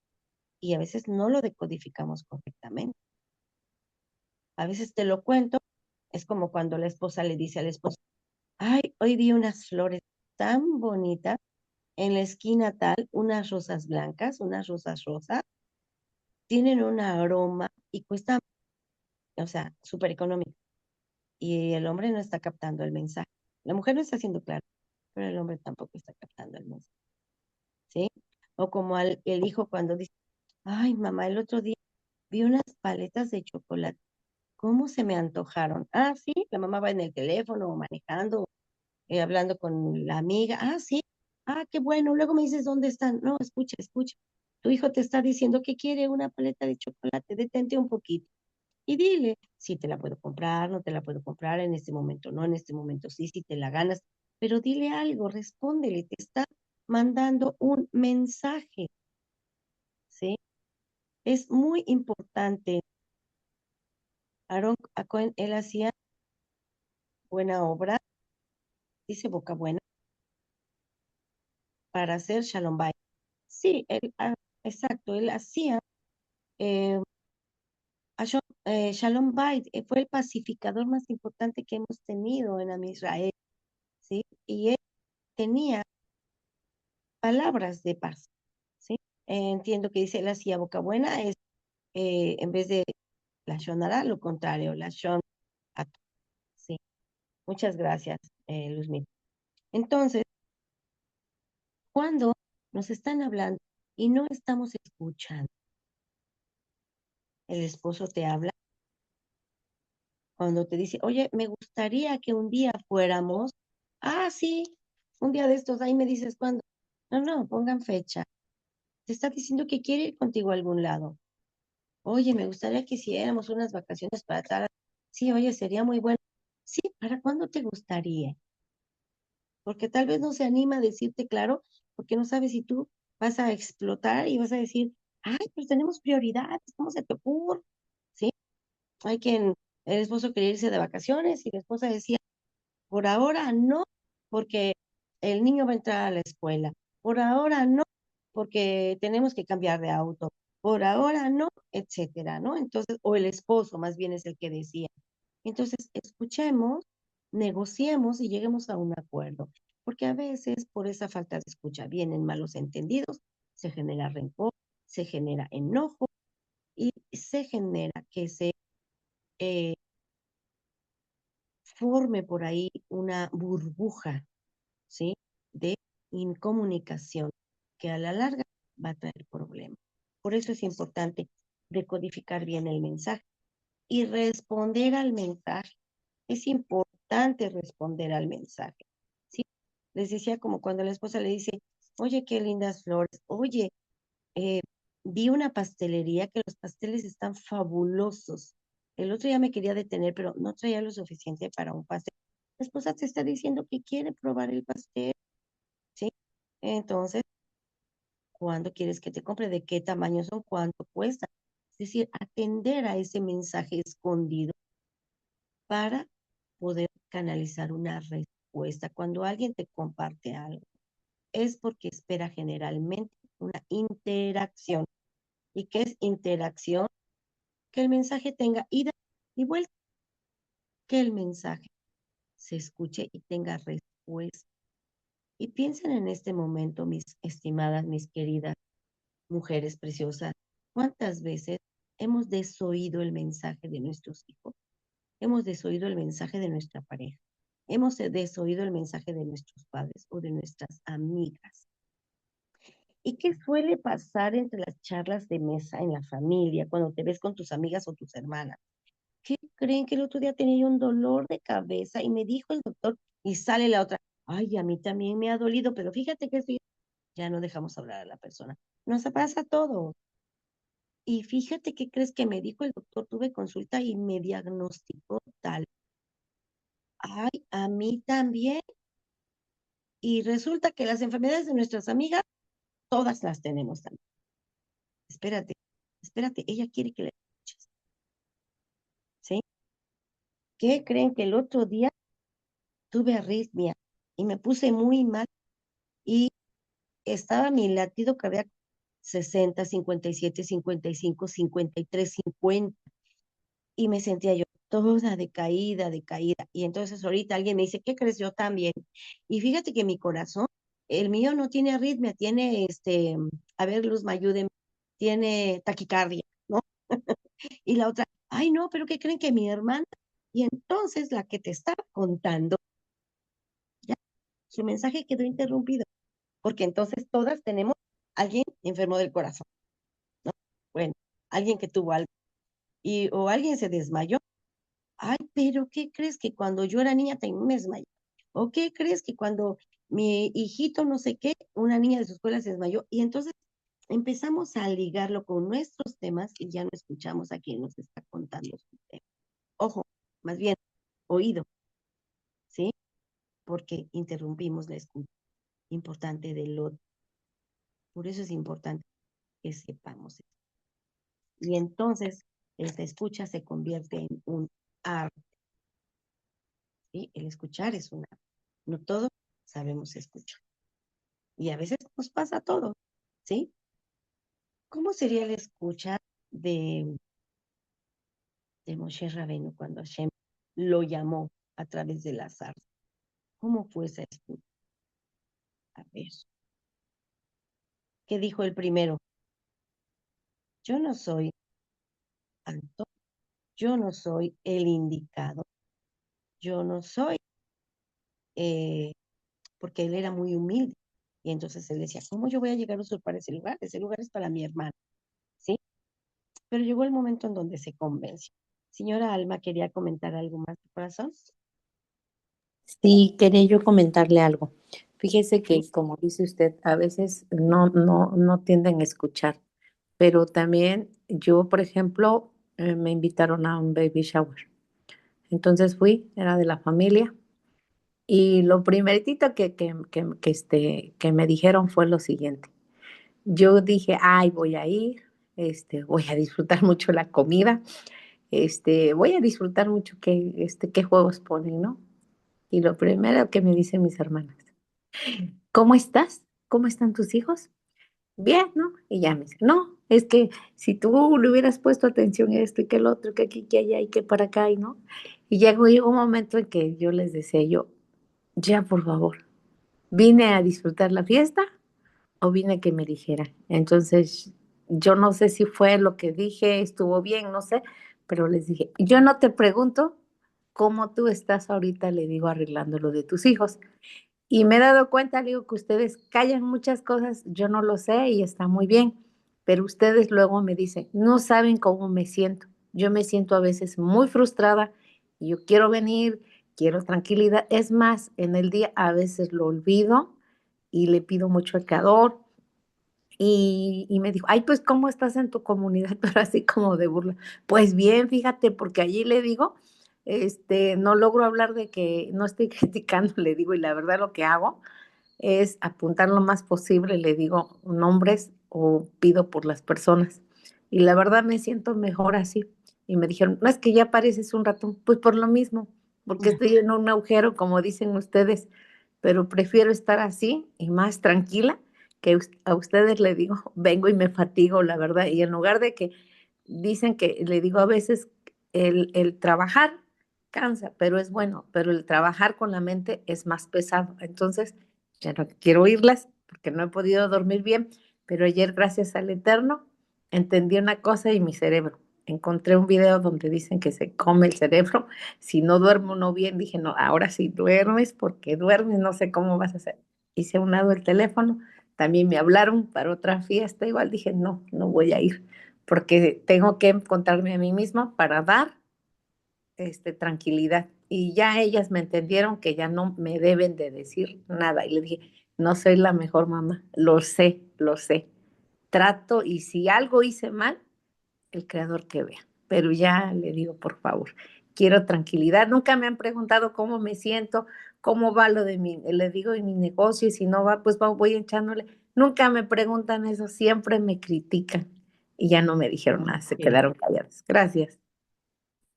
y a veces no lo decodificamos correctamente. A veces te lo cuento, es como cuando la esposa le dice al esposo, ay, hoy vi unas flores tan bonitas en la esquina tal, unas rosas blancas, unas rosas rosas, tienen un aroma y cuesta, o sea, súper económico. Y el hombre no está captando el mensaje. La mujer no está haciendo claro, pero el hombre tampoco está captando el mensaje, ¿sí? O como el hijo cuando dice, ay, mamá, el otro día vi unas paletas de chocolate. ¿Cómo se me antojaron? Ah, sí, la mamá va en el teléfono o manejando, hablando con la amiga. Ah, sí. Ah, qué bueno. Luego me dices dónde están. No, escucha, escucha. Tu hijo te está diciendo que quiere una paleta de chocolate. Detente un poquito y dile si te la puedo comprar, no te la puedo comprar en este momento, no en este momento, sí, si te la ganas. Pero dile algo, respóndele. Te está mandando un mensaje, ¿sí? Es muy importante. Aaron Cohen, él hacía buena obra, dice Boca Buena, para hacer Shalom Bay. Sí, exacto, él hacía eh, Shalom Bay, fue el pacificador más importante que hemos tenido en Am Israel, ¿sí? Y él tenía palabras de paz, ¿sí? Entiendo que dice él hacía Boca Buena, es en vez de la Shonara, lo contrario, la Shon, sí. Muchas gracias, Luzmila. Entonces, cuando nos están hablando y no estamos escuchando, el esposo te habla, cuando te dice, oye, me gustaría que un día fuéramos, ah, sí, un día de estos, ahí me dices cuándo. No, no, pongan fecha. Te está diciendo que quiere ir contigo a algún lado. Oye, me gustaría que hiciéramos unas vacaciones para tal. Sí, oye, sería muy bueno. Sí, ¿para cuándo te gustaría? Porque tal vez no se anima a decirte claro, porque no sabe si tú vas a explotar y vas a decir, ay, pues tenemos prioridades, ¿cómo se te ocurre? ¿Sí? Hay quien, el esposo quería irse de vacaciones y la esposa decía, por ahora no, porque el niño va a entrar a la escuela. Por ahora no, porque tenemos que cambiar de auto. Por ahora no, etcétera, ¿no? Entonces, o el esposo más bien es el que decía. Entonces, escuchemos, negociemos y lleguemos a un acuerdo. Porque a veces por esa falta de escucha vienen malos entendidos, se genera rencor, se genera enojo y se genera que se eh, forme por ahí una burbuja, ¿sí? De incomunicación que a la larga va a traer problemas. Por eso es importante decodificar bien el mensaje y responder al mensaje. Es importante responder al mensaje, ¿sí? Les decía como cuando la esposa le dice, oye, qué lindas flores, oye, eh, vi una pastelería que los pasteles están fabulosos. El otro día me quería detener, pero no traía lo suficiente para un pastel. La esposa te está diciendo que quiere probar el pastel, ¿sí? Entonces, ¿cuándo quieres que te compre? ¿De qué tamaño son? ¿Cuánto cuesta? Es decir, atender a ese mensaje escondido para poder canalizar una respuesta. Cuando alguien te comparte algo, es porque espera generalmente una interacción. ¿Y qué es interacción? Que el mensaje tenga ida y vuelta. que el mensaje se escuche y tenga respuesta. Y piensen en este momento, mis estimadas, mis queridas mujeres preciosas, ¿cuántas veces hemos desoído el mensaje de nuestros hijos? Hemos desoído el mensaje de nuestra pareja. Hemos desoído el mensaje de nuestros padres o de nuestras amigas. ¿Y qué suele pasar entre las charlas de mesa en la familia, cuando te ves con tus amigas o tus hermanas? ¿Qué creen? Que el otro día tenía un dolor de cabeza y me dijo el doctor, y sale la otra, ay, a mí también me ha dolido, pero fíjate que estoy... Ya no dejamos hablar a la persona. Nos pasa todo. Y fíjate qué crees que me dijo el doctor, tuve consulta y me diagnosticó tal. Ay, a mí también. Y resulta que las enfermedades de nuestras amigas, todas las tenemos también. Espérate, espérate, ella quiere que le escuches. ¿Sí? ¿Qué creen? Que el otro día tuve arritmia y me puse muy mal y estaba mi latido cardíaco 60, 57, 55, 53, 50 y me sentía yo toda decaída, decaída. Y entonces ahorita alguien me dice, ¿qué crees? Yo también. Y fíjate que mi corazón, el mío no tiene arritmia, tiene a ver, Luz, me ayuden, tiene taquicardia, ¿no? Y la otra, ay, no, pero ¿qué creen? Que mi hermana? Y entonces la que te estaba contando, ya, su mensaje quedó interrumpido, porque entonces todas tenemos alguien enfermo del corazón, ¿no? Bueno, alguien que tuvo algo, y, o alguien se desmayó. Ay, pero ¿qué crees? Que cuando yo era niña también me desmayé. ¿O qué crees? Que cuando mi hijito no sé qué, una niña de su escuela se desmayó. Y entonces empezamos a ligarlo con nuestros temas y ya no escuchamos a quien nos está contando su tema. Ojo, más bien, oído, ¿sí? Porque interrumpimos la escucha importante del otro. Por eso es importante que sepamos eso. Y entonces esta escucha se convierte en un arte, ¿sí? El escuchar es un arte. No todos sabemos escuchar. Y a veces nos pasa todo, ¿sí? ¿Cómo sería la escucha de, de Moshe Rabenu cuando Hashem lo llamó a través de la zarza? ¿Cómo fue esa escucha? A ver, ¿qué dijo el primero? Yo no soy alto, yo no soy el indicado, yo no soy, eh, porque él era muy humilde. Y entonces él decía, ¿cómo yo voy a llegar a usurpar ese lugar? Ese lugar es para mi hermano, ¿sí? Pero llegó el momento en donde se convenció. Señora Alma, ¿quería comentar algo más de corazón? Sí, quería yo comentarle algo. Fíjese que, como dice usted, a veces no tienden a escuchar, pero también yo, por ejemplo, me invitaron a un baby shower. Entonces fui, era de la familia, y lo primeritito que me dijeron fue lo siguiente. Yo dije, ay, voy a ir, voy a disfrutar mucho la comida, voy a disfrutar mucho qué juegos ponen, ¿no? Y lo primero que me dicen mis hermanas, ¿cómo estás? ¿Cómo están tus hijos? Bien, ¿no? Y ya me dice, no, es que si tú le hubieras puesto atención a esto y que el otro, que aquí, que allá y que para acá, y no. Y llegó un momento en que yo les decía yo, ya por favor, ¿vine a disfrutar la fiesta o vine a que me dijeran? Entonces, yo no sé si fue lo que dije, estuvo bien, no sé, pero les dije, yo no te pregunto cómo tú estás ahorita, le digo, arreglando lo de tus hijos. Y me he dado cuenta, le digo, que ustedes callan muchas cosas, yo no lo sé y está muy bien, pero ustedes luego me dicen, no saben cómo me siento. Yo me siento a veces muy frustrada y yo quiero venir, quiero tranquilidad. Es más, en el día a veces lo olvido y le pido mucho al Creador. Y me dijo, ay, pues, ¿cómo estás en tu comunidad? Pero así como de burla. Pues bien, fíjate, porque allí le digo, no logro hablar de que no estoy criticando, le digo, y la verdad lo que hago es apuntar lo más posible, le digo nombres o pido por las personas. Y la verdad me siento mejor así. Y me dijeron, no es que ya pareces un ratón, pues por lo mismo, porque estoy en un agujero, como dicen ustedes, pero prefiero estar así y más tranquila que a ustedes le digo, vengo y me fatigo, la verdad. Y en lugar de que dicen que le digo a veces el trabajar cansa, pero es bueno, pero el trabajar con la mente es más pesado. Entonces, ya no quiero oírlas porque no he podido dormir bien, pero ayer, gracias al Eterno, entendí una cosa y mi cerebro. Encontré un video donde dicen que se come el cerebro. Si no duerme uno bien, dije, no, ahora sí duermes porque duermes, no sé cómo vas a hacer. Hice a un lado el teléfono, también me hablaron para otra fiesta, igual dije, no, no voy a ir porque tengo que encontrarme a mí misma para dar tranquilidad. Y ya ellas me entendieron que ya no me deben de decir nada. Y le dije, no soy la mejor mamá, lo sé, lo sé. Trato y si algo hice mal, el creador que vea. Pero ya le digo, por favor, quiero tranquilidad. Nunca me han preguntado cómo me siento, cómo va lo de mi, le digo en mi negocio y si no va, pues voy echándole. Nunca me preguntan eso, siempre me critican. Y ya no me dijeron nada, se Sí, quedaron calladas. Gracias.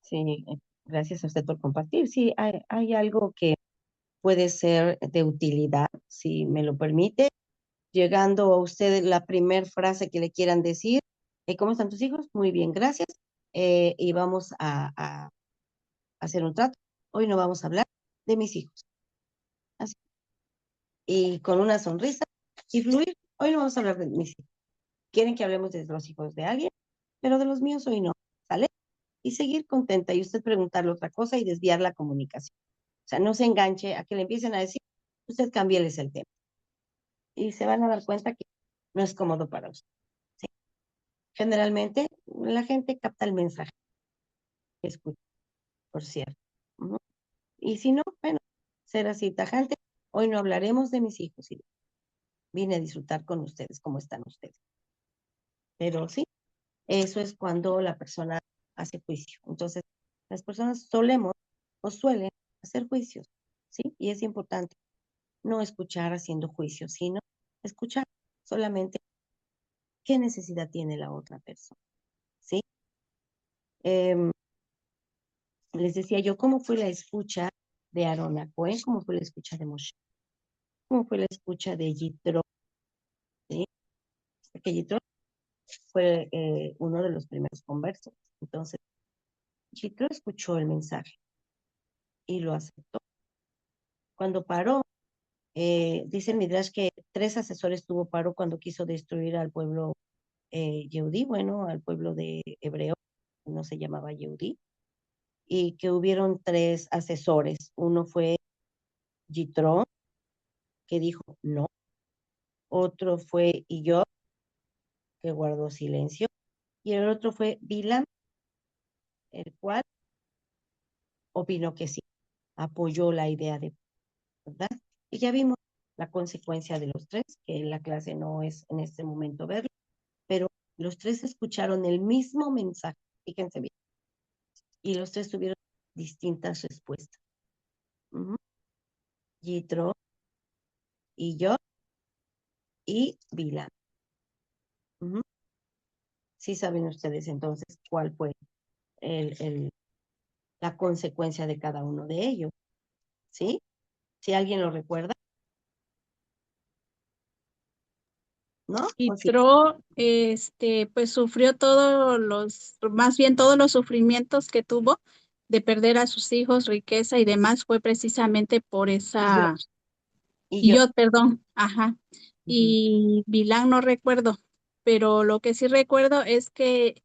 sí, gracias a usted por compartir. Sí, hay algo que puede ser de utilidad, si me lo permite. Llegando a usted la primer frase que le quieran decir, ¿cómo están tus hijos? Muy bien, gracias. Y vamos a hacer un trato. Hoy no vamos a hablar de mis hijos. Así. Y con una sonrisa y fluir. Hoy no vamos a hablar de mis hijos. Quieren que hablemos de los hijos de alguien, pero de los míos hoy no. ¿Sale? Y seguir contenta y usted preguntarle otra cosa y desviar la comunicación. O sea, no se enganche a que le empiecen a decir, usted cámbieles el tema. Y se van a dar cuenta que no es cómodo para usted. ¿Sí? Generalmente la gente capta el mensaje que escucha, por cierto. Ujú. Y si no, bueno, ser así tajante. Hoy no hablaremos de mis hijos y vine a disfrutar con ustedes, cómo están ustedes. Pero sí, eso es cuando la persona hace juicio. Entonces, las personas solemos o suelen hacer juicios, ¿sí? Y es importante no escuchar haciendo juicios, sino escuchar solamente qué necesidad tiene la otra persona, ¿sí? Em, les decía yo, ¿cómo fue la escucha de Aarón a Cohen? ¿Cómo fue la escucha de Moshe? ¿Cómo fue la escucha de Yitro? ¿Sí? Porque Yitro fue uno de los primeros conversos. Entonces, Yitro escuchó el mensaje y lo aceptó. Cuando paró, dice el Midrash que 3 asesores tuvo Paro cuando quiso destruir al pueblo Yehudí, bueno, al pueblo de hebreo, no se llamaba Yehudí, y que hubieron 3 asesores. Uno fue Yitro, que dijo no. Otro fue Iyob, que guardó silencio. Y el otro fue Bilam, el cual opinó que sí, apoyó la idea de, ¿verdad? Y ya vimos la consecuencia de los 3, que en la clase no es en este momento verlo, pero los 3 escucharon el mismo mensaje, fíjense bien, y los 3 tuvieron distintas respuestas. Yitro, Iyob y Bilam. Sí saben ustedes entonces cuál fue el, el, la consecuencia de cada uno de ellos, ¿sí? Si alguien lo recuerda, ¿no? Y ¿O sí? Tro, pues sufrió más bien todos los sufrimientos que tuvo de perder a sus hijos, riqueza y demás, fue precisamente por Y yo, esa, y y yo. yo, perdón, ajá. Ujú. Y Vilán no recuerdo, pero lo que sí recuerdo es que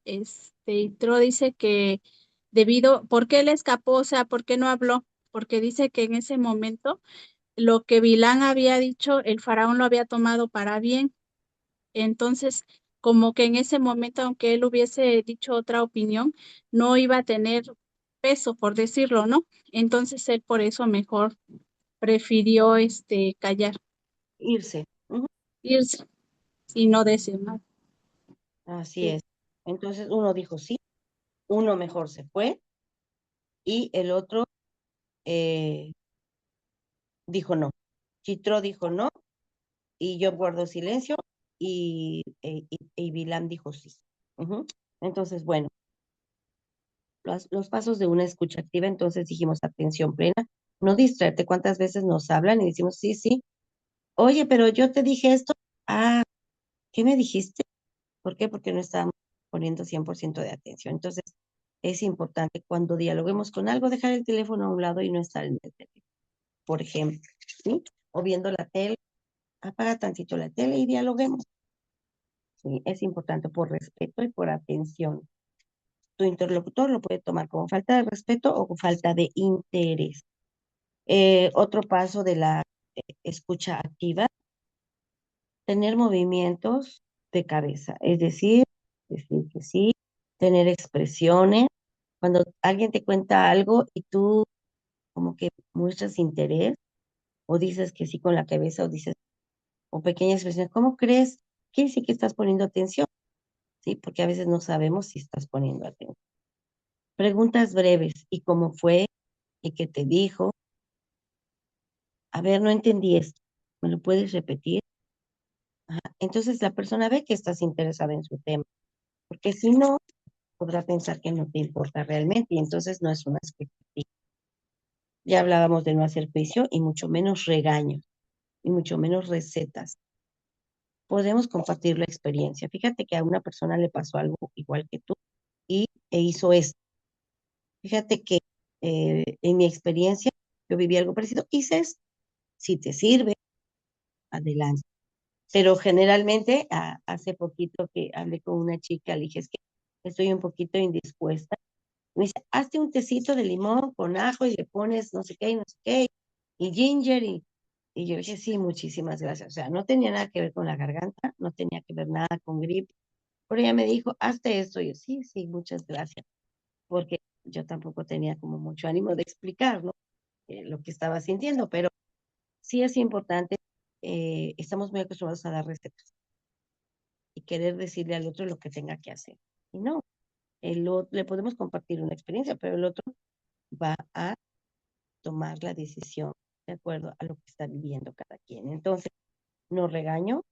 Tro dice que ¿por qué él escapó? O sea, ¿por qué no habló? Porque dice que en ese momento lo que Vilán había dicho, el faraón lo había tomado para bien. Entonces, como que en ese momento, aunque él hubiese dicho otra opinión, no iba a tener peso, por decirlo, ¿no? Entonces él por eso mejor prefirió callar, Irse. Ujú. irse y no decir nada. Así Sí. es. Entonces uno dijo sí, uno mejor se fue y el otro eh, dijo no. Chitro dijo no y yo guardo silencio y Bilam dijo sí. Ujú. Entonces, bueno, los pasos de una escucha activa, entonces dijimos atención plena, no distraerte. ¿Cuántas veces nos hablan y decimos sí, sí? Oye, pero yo te dije esto. Ah, ¿qué me dijiste? ¿Por qué? Porque no estábamos poniendo 100% de atención. Entonces, es importante cuando dialoguemos con algo, dejar el teléfono a un lado y no estar en el teléfono, por ejemplo, ¿sí? O viendo la tele, apaga tantito la tele y dialoguemos. Sí, es importante por respeto y por atención. Tu interlocutor lo puede tomar como falta de respeto o como falta de interés. Otro paso de la escucha activa, tener movimientos de cabeza, es decir que sí, tener expresiones. Cuando alguien te cuenta algo y tú como que muestras interés o dices que sí con la cabeza o dices, o pequeñas expresiones, ¿cómo crees? Quiere decir que estás poniendo atención, ¿sí? Porque a veces no sabemos si estás poniendo atención. Preguntas breves, ¿y cómo fue? ¿Y qué te dijo? A ver, no entendí esto. ¿Me lo puedes repetir? Ajá. Entonces la persona ve que estás interesada en su tema, porque si no, podrá pensar que no te importa realmente y entonces no es una expectativa. Ya hablábamos de no hacer juicio y mucho menos regaños y mucho menos recetas. Podemos compartir la experiencia. Fíjate que a una persona le pasó algo igual que tú e hizo esto. Fíjate que en mi experiencia yo viví algo parecido, hice esto. Si te sirve, adelante. Pero generalmente, hace poquito que hablé con una chica, le dije, es que estoy un poquito indispuesta. Me dice, hazte un tecito de limón con ajo y le pones no sé qué y no sé qué, y ginger, y yo dije, sí, muchísimas gracias. O sea, no tenía nada que ver con la garganta, no tenía que ver nada con gripe, pero ella me dijo, hazte esto. Y yo, sí, sí, muchas gracias, porque yo tampoco tenía como mucho ánimo de explicar, ¿no? Lo que estaba sintiendo, pero sí es importante, estamos muy acostumbrados a dar recetas y querer decirle al otro lo que tenga que hacer. Y no, le podemos compartir una experiencia, pero el otro va a tomar la decisión de acuerdo a lo que está viviendo cada quien. Entonces, no regaño,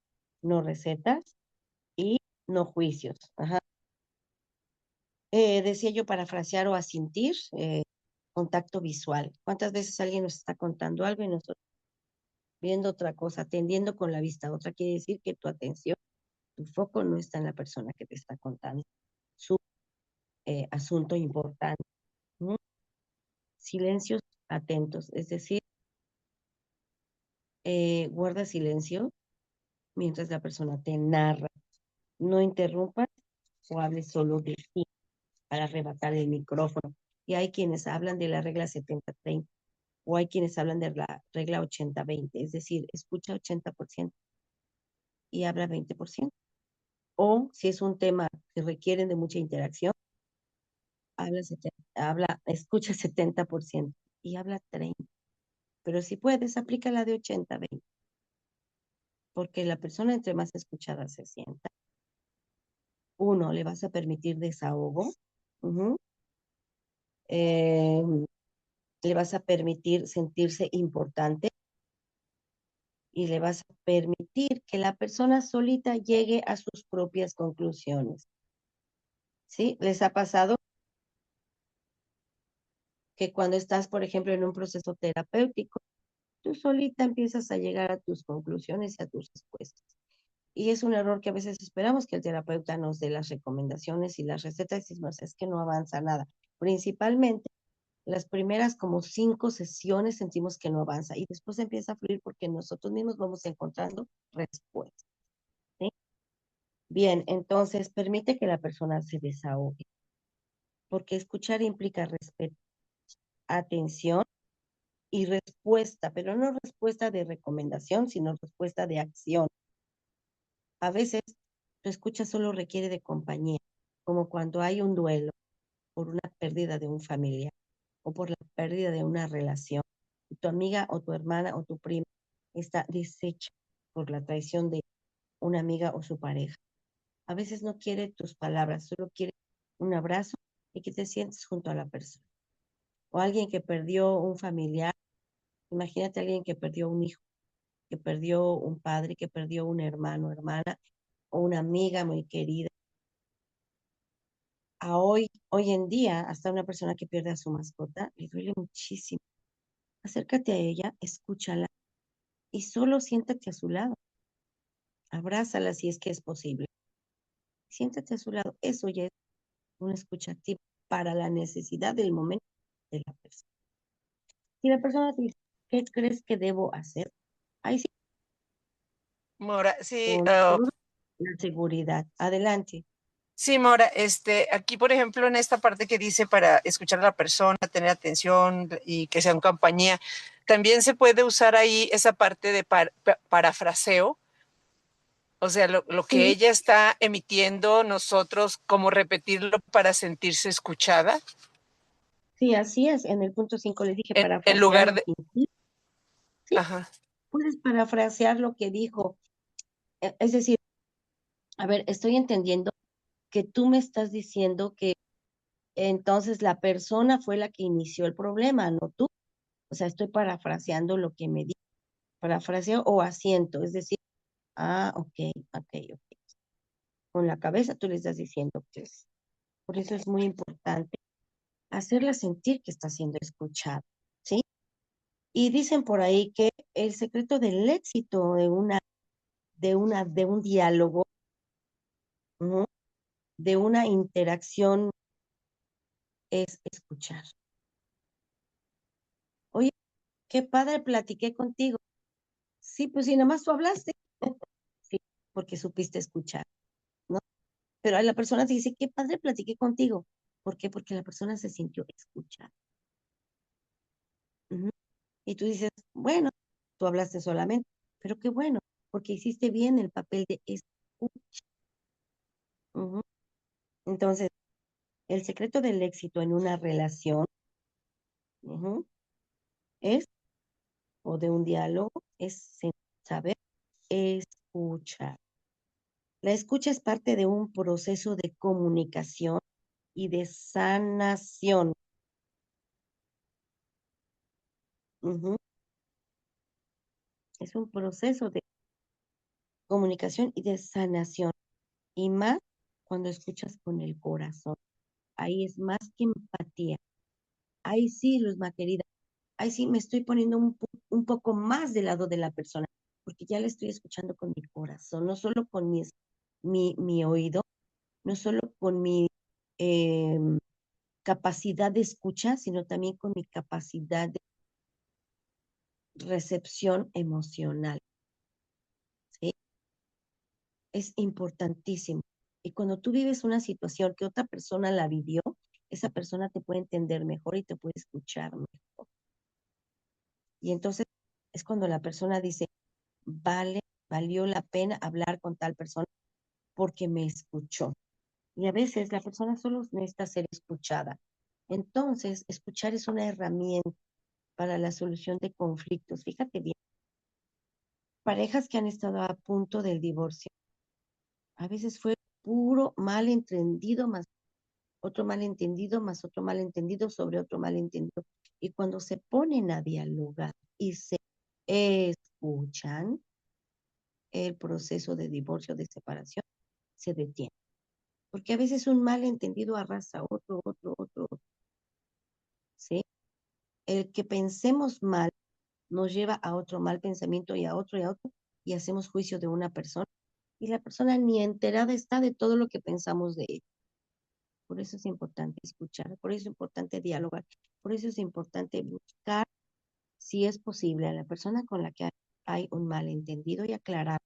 no recetas y no juicios. Ajá. Decía yo parafrasear o asentir, contacto visual. ¿Cuántas veces alguien nos está contando algo y nosotros viendo otra cosa, atendiendo con la vista a otra? Quiere decir que tu atención, tu foco no está en la persona que te está contando su asunto importante. ¿Mm? Silencios atentos, es decir, guarda silencio mientras la persona te narra. No interrumpas o hables solo de ti para arrebatar el micrófono. Y hay quienes hablan de la regla 70-30 o hay quienes hablan de la regla 80-20, es decir, escucha 80% y habla 20%. O si es un tema que requieren de mucha interacción, escucha 70% y habla 30%. Pero si puedes, aplica la de 80-20, porque la persona entre más escuchada se sienta, uno, le vas a permitir desahogo, uh-huh. eh, le vas a permitir sentirse importante y le vas a permitir que la persona solita llegue a sus propias conclusiones. ¿Sí? ¿Les ha pasado que cuando estás, por ejemplo, en un proceso terapéutico, tú solita empiezas a llegar a tus conclusiones y a tus respuestas? Y es un error que a veces esperamos que el terapeuta nos dé las recomendaciones y las recetas y decimos, es que no avanza nada. Principalmente las primeras como 5 sesiones sentimos que no avanza y después empieza a fluir porque nosotros mismos vamos encontrando respuestas. ¿Sí? Bien, entonces permite que la persona se desahogue, porque escuchar implica respeto, atención y respuesta, pero no respuesta de recomendación, sino respuesta de acción. A veces tu escucha solo requiere de compañía, como cuando hay un duelo por una pérdida de un familiar o por la pérdida de una relación. Y tu amiga o tu hermana o tu prima está deshecha por la traición de una amiga o su pareja. A veces no quiere tus palabras, solo quiere un abrazo y que te sientes junto a la persona. O alguien que perdió un familiar, imagínate a alguien que perdió un hijo, que perdió un padre, que perdió un hermano, hermana, o una amiga muy querida. Hoy en día, hasta una persona que pierde a su mascota, le duele muchísimo. Acércate a ella, escúchala y solo siéntate a su lado. Abrázala si es que es posible. Siéntate a su lado. Eso ya es una escucha activa. para la necesidad del momento de la persona. Si la persona te dice, ¿qué crees que debo hacer? Ahí sí, Mora, sí, con toda la seguridad. Adelante. sí, Mora, aquí, por ejemplo, en esta parte que dice para escuchar a la persona, tener atención y que sea en compañía, también se puede usar ahí esa parte de parafraseo, o sea, lo que Sí, ella está emitiendo, nosotros como repetirlo para sentirse escuchada, sí, así es. En el punto 5 les dije en parafrasear lugar lo de, que insiste. Sí, ajá, puedes parafrasear lo que dijo. Es decir, a ver, estoy entendiendo que tú me estás diciendo que entonces la persona fue la que inició el problema, no tú. O sea, estoy parafraseando lo que me dijo. Parafraseo o asiento, es decir, ok, ok, ok. Con la cabeza tú le estás diciendo que es. Por eso es muy importante hacerla sentir que está siendo escuchada, ¿sí? Y dicen por ahí que el secreto del éxito de un diálogo, ¿no? De una interacción es escuchar. Oye, qué padre platiqué contigo. Sí, pues si nada más tú hablaste. Sí, porque supiste escuchar, ¿no? Pero a la persona te dice, qué padre platiqué contigo. ¿Por qué? Porque la persona se sintió escuchada. Ujú. Y tú dices, bueno, tú hablaste solamente, pero qué bueno, porque hiciste bien el papel de escucha. Ujú. Entonces, el secreto del éxito en una relación, ujú, es, o de un diálogo, es saber escuchar. La escucha es parte de un proceso de comunicación y de sanación. Ujú. Es un proceso de comunicación y de sanación. Y más cuando escuchas con el corazón. Ahí es más que empatía. Ahí sí, Luzma querida, ahí sí me estoy poniendo un poco más del lado de la persona, porque ya le estoy escuchando con mi corazón, no solo con mi oído, no solo con mi eh, capacidad de escucha, sino también con mi capacidad de recepción emocional, ¿sí? Es importantísimo. Y cuando tú vives una situación que otra persona la vivió, esa persona te puede entender mejor y te puede escuchar mejor. Y entonces es cuando la persona dice, valió la pena hablar con tal persona porque me escuchó. Y a veces la persona solo necesita ser escuchada. Entonces, escuchar es una herramienta para la solución de conflictos. Fíjate bien, parejas que han estado a punto del divorcio, a veces fue puro malentendido más otro malentendido más otro malentendido sobre otro malentendido. Y cuando se ponen a dialogar y se escuchan, el proceso de divorcio, de separación, se detiene. Porque a veces un malentendido arrasa otro, ¿sí? El que pensemos mal nos lleva a otro mal pensamiento y a otro, y hacemos juicio de una persona, y la persona ni enterada está de todo lo que pensamos de ella. Por eso es importante escuchar, por eso es importante dialogar, por eso es importante buscar, si es posible, a la persona con la que hay un malentendido y aclarar.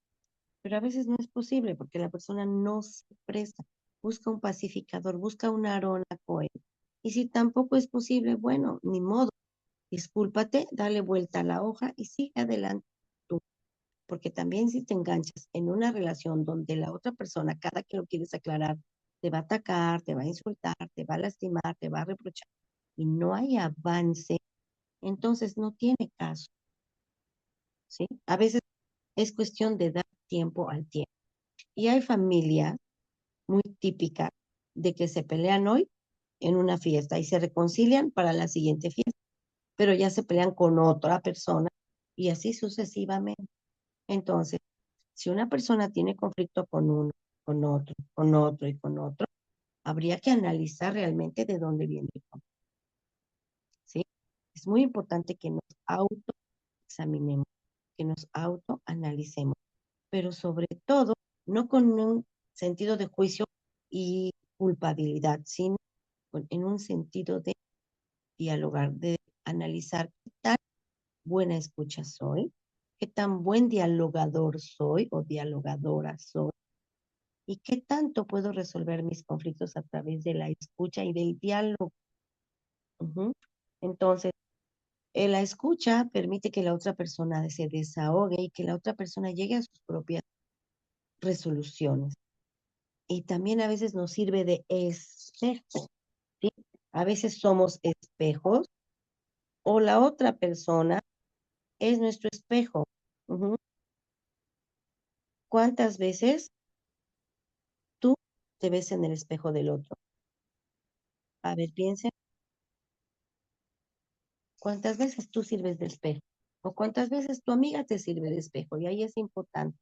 Pero a veces no es posible porque la persona no se presta. Busca un pacificador, busca una Arona Cohen. Y si tampoco es posible, bueno, ni modo. Discúlpate, dale vuelta a la hoja y sigue adelante tú. Porque también si te enganchas en una relación donde la otra persona, cada que lo quieres aclarar, te va a atacar, te va a insultar, te va a lastimar, te va a reprochar y no hay avance, entonces no tiene caso, ¿sí? A veces es cuestión de dar tiempo al tiempo. Y hay familias muy típicas de que se pelean hoy en una fiesta y se reconcilian para la siguiente fiesta, pero ya se pelean con otra persona y así sucesivamente. Entonces, si una persona tiene conflicto con uno, con otro y con otro, habría que analizar realmente de dónde viene el conflicto, ¿sí? Es muy importante que nos autoexaminemos, que nos autoanalicemos, pero sobre todo, no con un sentido de juicio y culpabilidad, sino en un sentido de dialogar, de analizar qué tan buena escucha soy, qué tan buen dialogador soy o dialogadora soy, y qué tanto puedo resolver mis conflictos a través de la escucha y del diálogo. Ujú. Entonces, la escucha permite que la otra persona se desahogue y que la otra persona llegue a sus propias resoluciones. Y también a veces nos sirve de espejo, ¿sí? A veces somos espejos o la otra persona es nuestro espejo. Ujú. ¿Cuántas veces tú te ves en el espejo del otro? A ver, piensen, ¿cuántas veces tú sirves de espejo? ¿O cuántas veces tu amiga te sirve de espejo? Y ahí es importante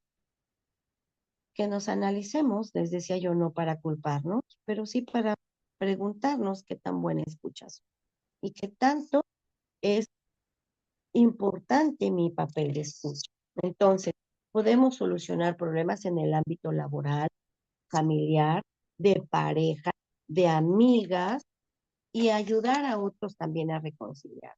que nos analicemos, les decía yo, no para culparnos, pero sí para preguntarnos qué tan buena escuchas y qué tanto es importante mi papel de escucha. Entonces, podemos solucionar problemas en el ámbito laboral, familiar, de pareja, de amigas y ayudar a otros también a reconciliar.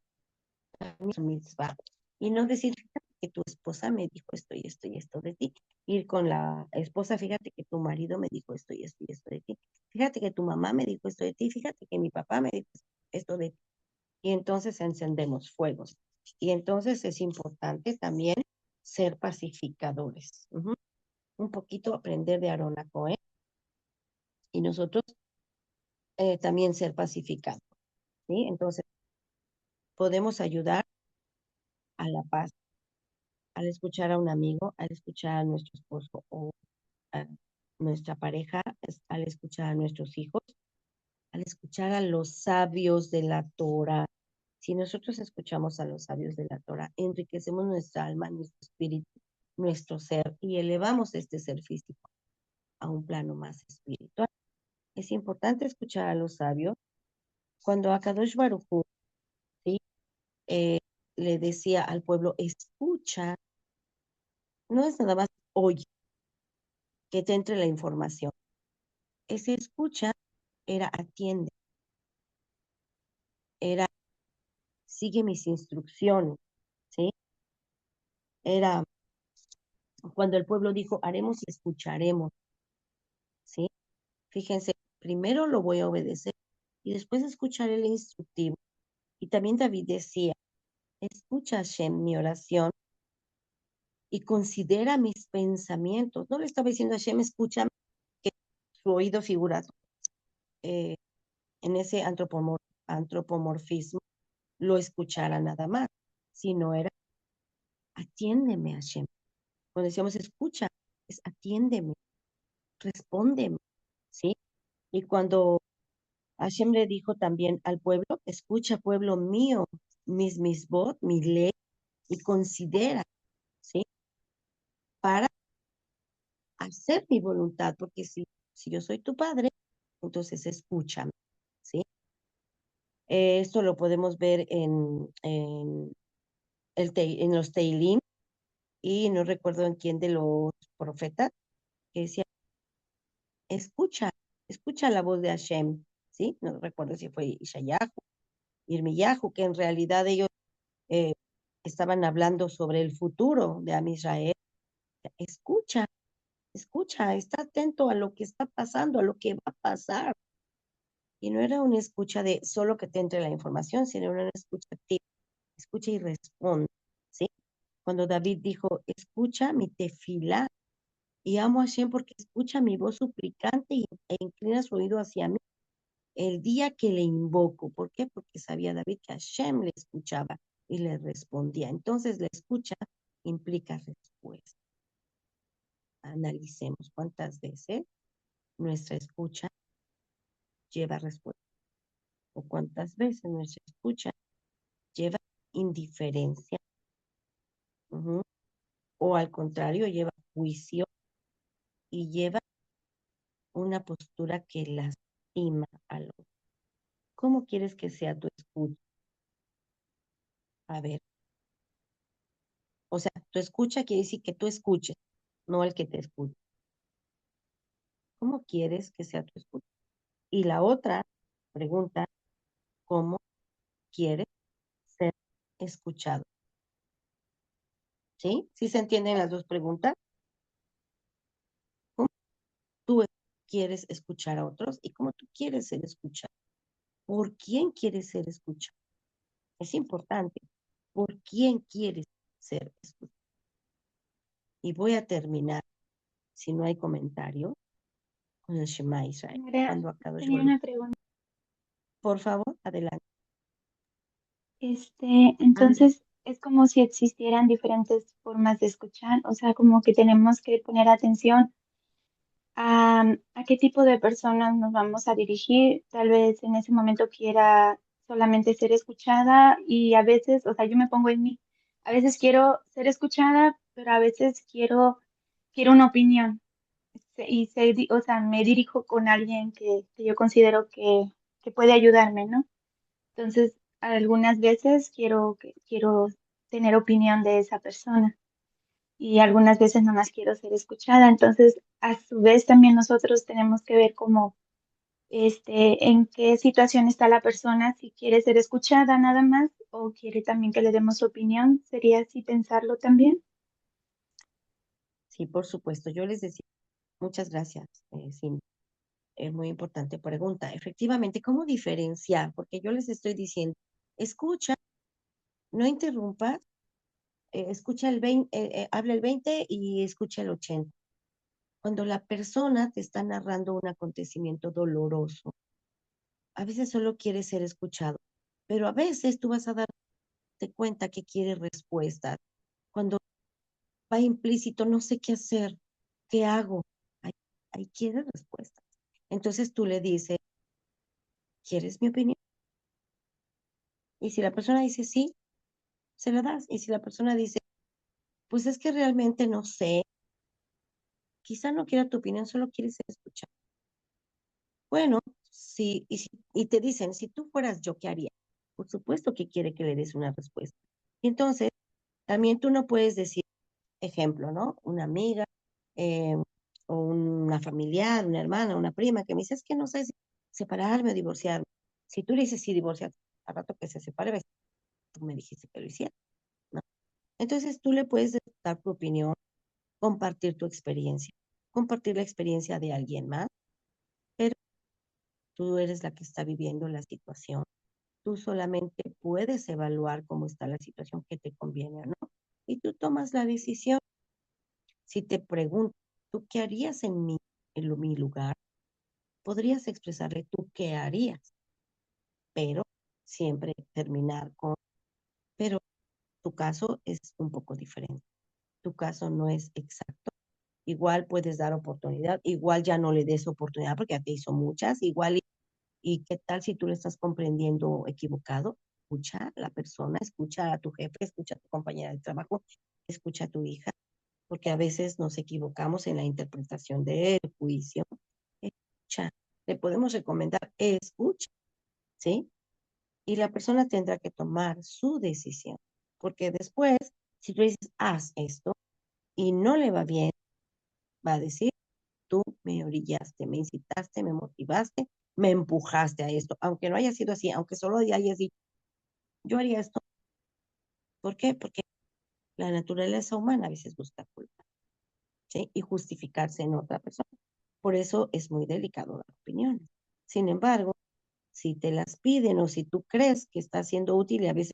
Y no decir, fíjate que tu esposa me dijo esto y esto y esto de ti. Ir con la esposa, fíjate que tu marido me dijo esto y esto y esto de ti. Fíjate que tu mamá me dijo esto de ti. Fíjate que mi papá me dijo esto de ti. Y entonces encendemos fuegos. Y entonces es importante también ser pacificadores. Ujú. Un poquito aprender de Arona Cohen y nosotros también ser pacificados. ¿Sí? Entonces podemos ayudar a la paz al escuchar a un amigo, al escuchar a nuestro esposo o a nuestra pareja, al escuchar a nuestros hijos, al escuchar a los sabios de la Torah. Si nosotros escuchamos a los sabios de la Torah, enriquecemos nuestra alma, nuestro espíritu, nuestro ser y elevamos este ser físico a un plano más espiritual. Es importante escuchar a los sabios. Cuando Akadosh Baruj Hu, ¿sí? eh, le decía al pueblo, escucha, no es nada más oye, que te entre la información. Ese escucha era atiende, era sigue mis instrucciones, ¿sí? Era cuando el pueblo dijo, haremos y escucharemos, ¿sí? Fíjense, primero lo voy a obedecer y después escucharé el instructivo. Y también David decía, escucha, Hashem, mi oración y considera mis pensamientos. No le estaba diciendo a Hashem, escúchame, que su oído figura eh, en ese antropomorfismo lo escuchara nada más, sino era atiéndeme, Hashem. Cuando decíamos escucha, es atiéndeme, respóndeme, ¿sí? Y cuando Hashem le dijo también al pueblo, escucha, pueblo mío, mis misbot, mi ley, y considera, ¿sí? Para hacer mi voluntad, porque si yo soy tu padre, entonces escúchame, ¿sí? Esto lo podemos ver en los Teilim, y no recuerdo en quién de los profetas, que decía, escucha, escucha la voz de Hashem, ¿sí? No recuerdo si fue Ishayahu, Irmiyahu, que en realidad ellos eh, estaban hablando sobre el futuro de Am Israel. Escucha, escucha, está atento a lo que está pasando, a lo que va a pasar. Y no era una escucha de solo que te entre la información, sino una escucha activa, escucha y responde, ¿sí? Cuando David dijo, escucha mi tefilá, y amo a Hashem porque escucha mi voz suplicante e inclina su oído hacia mí el día que le invoco. ¿Por qué? Porque sabía David que Hashem le escuchaba y le respondía. Entonces la escucha implica respuesta. Analicemos cuántas veces nuestra escucha lleva respuesta o cuántas veces nuestra escucha lleva indiferencia. Ujú. O al contrario, lleva juicio y lleva una postura que lastima al otro. ¿Cómo quieres que sea tu escucha? A ver, o sea, tu escucha quiere decir que tú escuches, no el que te escuche. ¿Cómo quieres que sea tu escucha? Y la otra pregunta, ¿cómo quieres ser escuchado? ¿Sí? ¿Sí se entienden las dos preguntas? ¿Cómo tú quieres escuchar a otros y cómo tú quieres ser escuchado? ¿Por quién quieres ser escuchado? Es importante. ¿Por quién quieres ser escuchado? Y voy a terminar, si no hay comentario, con el Shema Israel. Ahora, Cuando Akadosh tenía Baruj. una pregunta. Por favor, adelante. Ande. Entonces, es como si existieran diferentes formas de escuchar, o sea, como que tenemos que poner atención a qué tipo de personas nos vamos a dirigir. Tal vez en ese momento quiera solamente ser escuchada y a veces, o sea, yo me pongo en mí, a veces quiero ser escuchada, pero a veces quiero una opinión. O sea, me dirijo con alguien que yo considero que puede ayudarme, ¿no? Entonces, algunas veces quiero tener opinión de esa persona y algunas veces no más quiero ser escuchada. Entonces, a su vez también nosotros tenemos que ver cómo, en qué situación está la persona, si quiere ser escuchada nada más o quiere también que le demos su opinión. ¿Sería así pensarlo también? Sí, por supuesto. Yo les decía, muchas gracias, Cindy. Es muy importante pregunta. Efectivamente, ¿cómo diferenciar? Porque yo les estoy diciendo, escucha, no interrumpa, escucha el 20, habla el 20 y escucha el 80. Cuando la persona te está narrando un acontecimiento doloroso, a veces solo quiere ser escuchado, pero a veces tú vas a darte cuenta que quiere respuestas. Cuando va implícito, no sé qué hacer, ¿qué hago? Ahí, ahí quiere respuestas. Entonces tú le dices, ¿quieres mi opinión? Y si la persona dice sí, se la das. Y si la persona dice, pues es que realmente no sé, quizá no quiera tu opinión, solo quiere ser escuchado. Bueno, sí, y te dicen, si tú fueras yo, ¿qué haría? Por supuesto que quiere que le des una respuesta. Y entonces, también tú no puedes decir, ejemplo, ¿no? Una amiga, eh, o una familiar, una hermana, una prima, que me dice, es que no sé si separarme o divorciarme. Si tú le dices, sí, divorciate, al rato que se separe, ves, tú me dijiste que lo hiciera, ¿no? Entonces, tú le puedes dar tu opinión, compartir tu experiencia, compartir la experiencia de alguien más, pero tú eres la que está viviendo la situación. Tú solamente puedes evaluar cómo está la situación que te conviene o no. Y tú tomas la decisión. Si te pregunto, ¿tú qué harías en mi lugar? Podrías expresarle tú qué harías, pero siempre terminar con, pero tu caso es un poco diferente. Tu caso no es exacto. Igual puedes dar oportunidad, igual ya no le des oportunidad porque ya te hizo muchas, igual y qué tal si tú lo estás comprendiendo equivocado. Escucha a la persona, escucha a tu jefe, escucha a tu compañera de trabajo, escucha a tu hija, porque a veces nos equivocamos en la interpretación del juicio. Escucha, le podemos recomendar, escucha, ¿sí? Y la persona tendrá que tomar su decisión, porque después, si tú dices, haz esto y no le va bien, va a decir, tú me orillaste, me incitaste, me motivaste, me empujaste a esto, aunque no haya sido así, aunque solo hayas dicho, yo haría esto. ¿Por qué? Porque la naturaleza humana a veces busca culpa, ¿sí? Y justificarse en otra persona. Por eso es muy delicado dar opiniones. Sin embargo, si te las piden o si tú crees que está siendo útil y a veces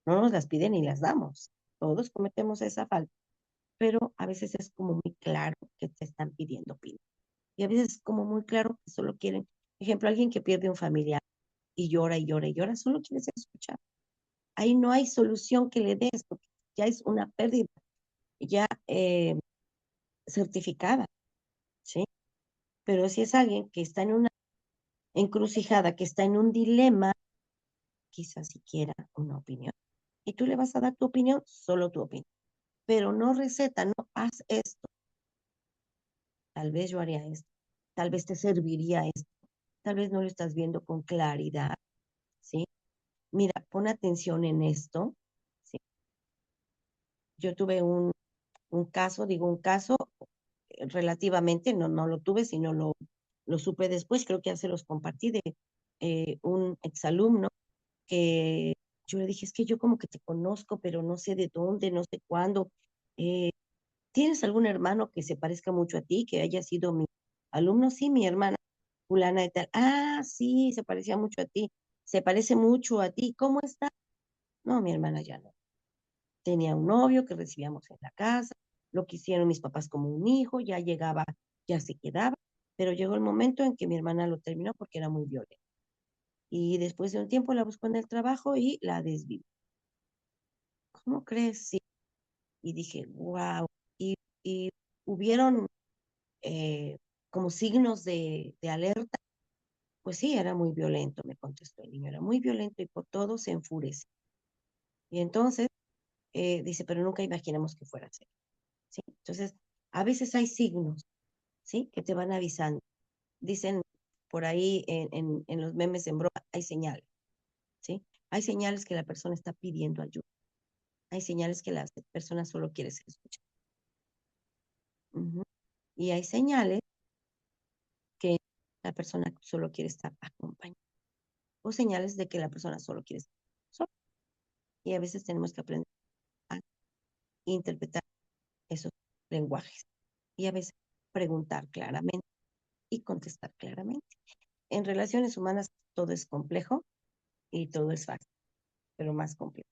no nos las piden y las damos. Todos cometemos esa falta, pero a veces es como muy claro que te están pidiendo opinión. Y a veces es como muy claro que solo quieren, por ejemplo, alguien que pierde un familiar y llora y llora y llora, solo quiere ser escuchado. Ahí no hay solución que le des porque ya es una pérdida ya certificada, ¿sí? Pero si es alguien que está en una encrucijada, que está en un dilema, quizás siquiera una opinión. Y tú le vas a dar tu opinión, solo tu opinión. Pero no receta, no haz esto. Tal vez yo haría esto. Tal vez te serviría esto. Tal vez no lo estás viendo con claridad, ¿sí? Mira, pon atención en esto, ¿sí? Yo tuve un caso, digo un caso, relativamente, no lo tuve, sino lo supe después, creo que ya se los compartí, de un exalumno que yo le dije, es que yo como que te conozco, pero no sé de dónde, no sé cuándo. ¿Tienes algún hermano que se parezca mucho a ti, que haya sido mi alumno? Sí, mi hermana fulana de tal. Ah, sí, se parecía mucho a ti. Se parece mucho a ti. ¿Cómo está? No, mi hermana ya no. Tenía un novio que recibíamos en la casa, lo quisieron mis papás como un hijo, ya llegaba, ya se quedaba, pero llegó el momento en que mi hermana lo terminó porque era muy violenta. Y después de un tiempo la buscó en el trabajo y la desvivió. ¿Cómo crees? Sí. Y dije, wow. Y hubieron como signos de alerta. Pues sí, era muy violento, me contestó el niño, era muy violento y por todo se enfurece. Y entonces dice, pero nunca imaginamos que fuera a ser. ¿Sí? Entonces, a veces hay signos, ¿sí? Que te van avisando. Dicen por ahí en los memes en broma, hay señales, ¿sí? Hay señales que la persona está pidiendo ayuda. Hay señales que la persona solo quiere ser escuchada. Y hay señales que la persona solo quiere estar acompañada. O señales de que la persona solo quiere estar sola. Y a veces tenemos que aprender a interpretar esos lenguajes. Y a veces preguntar claramente y contestar claramente. En relaciones humanas todo es complejo y todo es fácil, pero más complejo.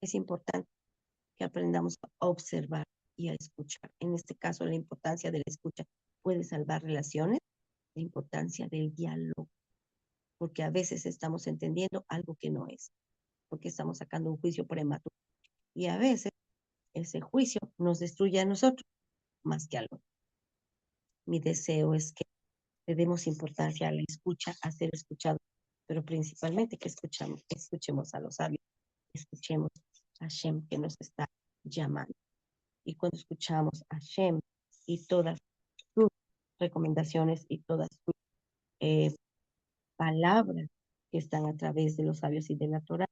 Es importante que aprendamos a observar y a escuchar. En este caso, la importancia de la escucha puede salvar relaciones, la importancia del diálogo, porque a veces estamos entendiendo algo que no es, porque estamos sacando un juicio prematuro. Y a veces ese juicio nos destruye a nosotros más que algo. Mi deseo es que le demos importancia a la escucha, a ser escuchado, pero principalmente que escuchemos a los sabios, escuchemos a Hashem que nos está llamando. Y cuando escuchamos a Hashem y todas sus recomendaciones y todas sus palabras que están a través de los sabios y de la Torah,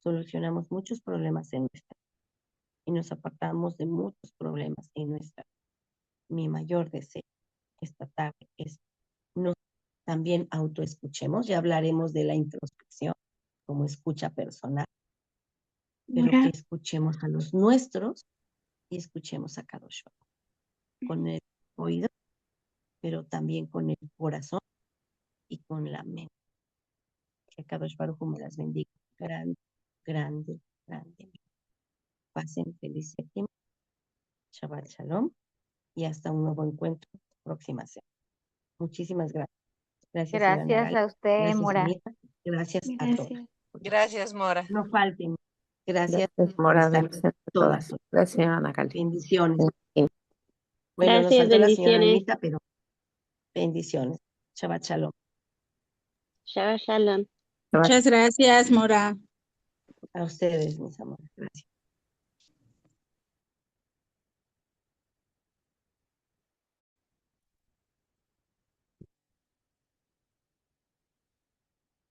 solucionamos muchos problemas en nuestra vida y nos apartamos de muchos problemas en nuestra vida. Mi mayor deseo esta tarde es nos también autoescuchemos, ya hablaremos de la introspección como escucha personal, pero que escuchemos a los nuestros y escuchemos a Kadosh Baruj con el oído, pero también con el corazón y con la mente. Que Kadosh Baruj me las bendiga grande, grande, grande. Pasen feliz séptimo, Shabbat Shalom y hasta un nuevo encuentro próxima semana. Muchísimas gracias. Gracias, Ivana Gracias Gali. a usted, Gracias, Mora. Anita. Gracias a todos. Gracias, Mora. No falten. Gracias Gracias, por Mora, estar bendiciones a todas. todas. Gracias, Ana Cali. Bendiciones. Bueno, nos Gracias, faltó la señora bendiciones. Anita, pero bendiciones. Shabbat Shalom. Shabbat Shalom. Muchas gracias, Mora. A ustedes, mis amores. Gracias.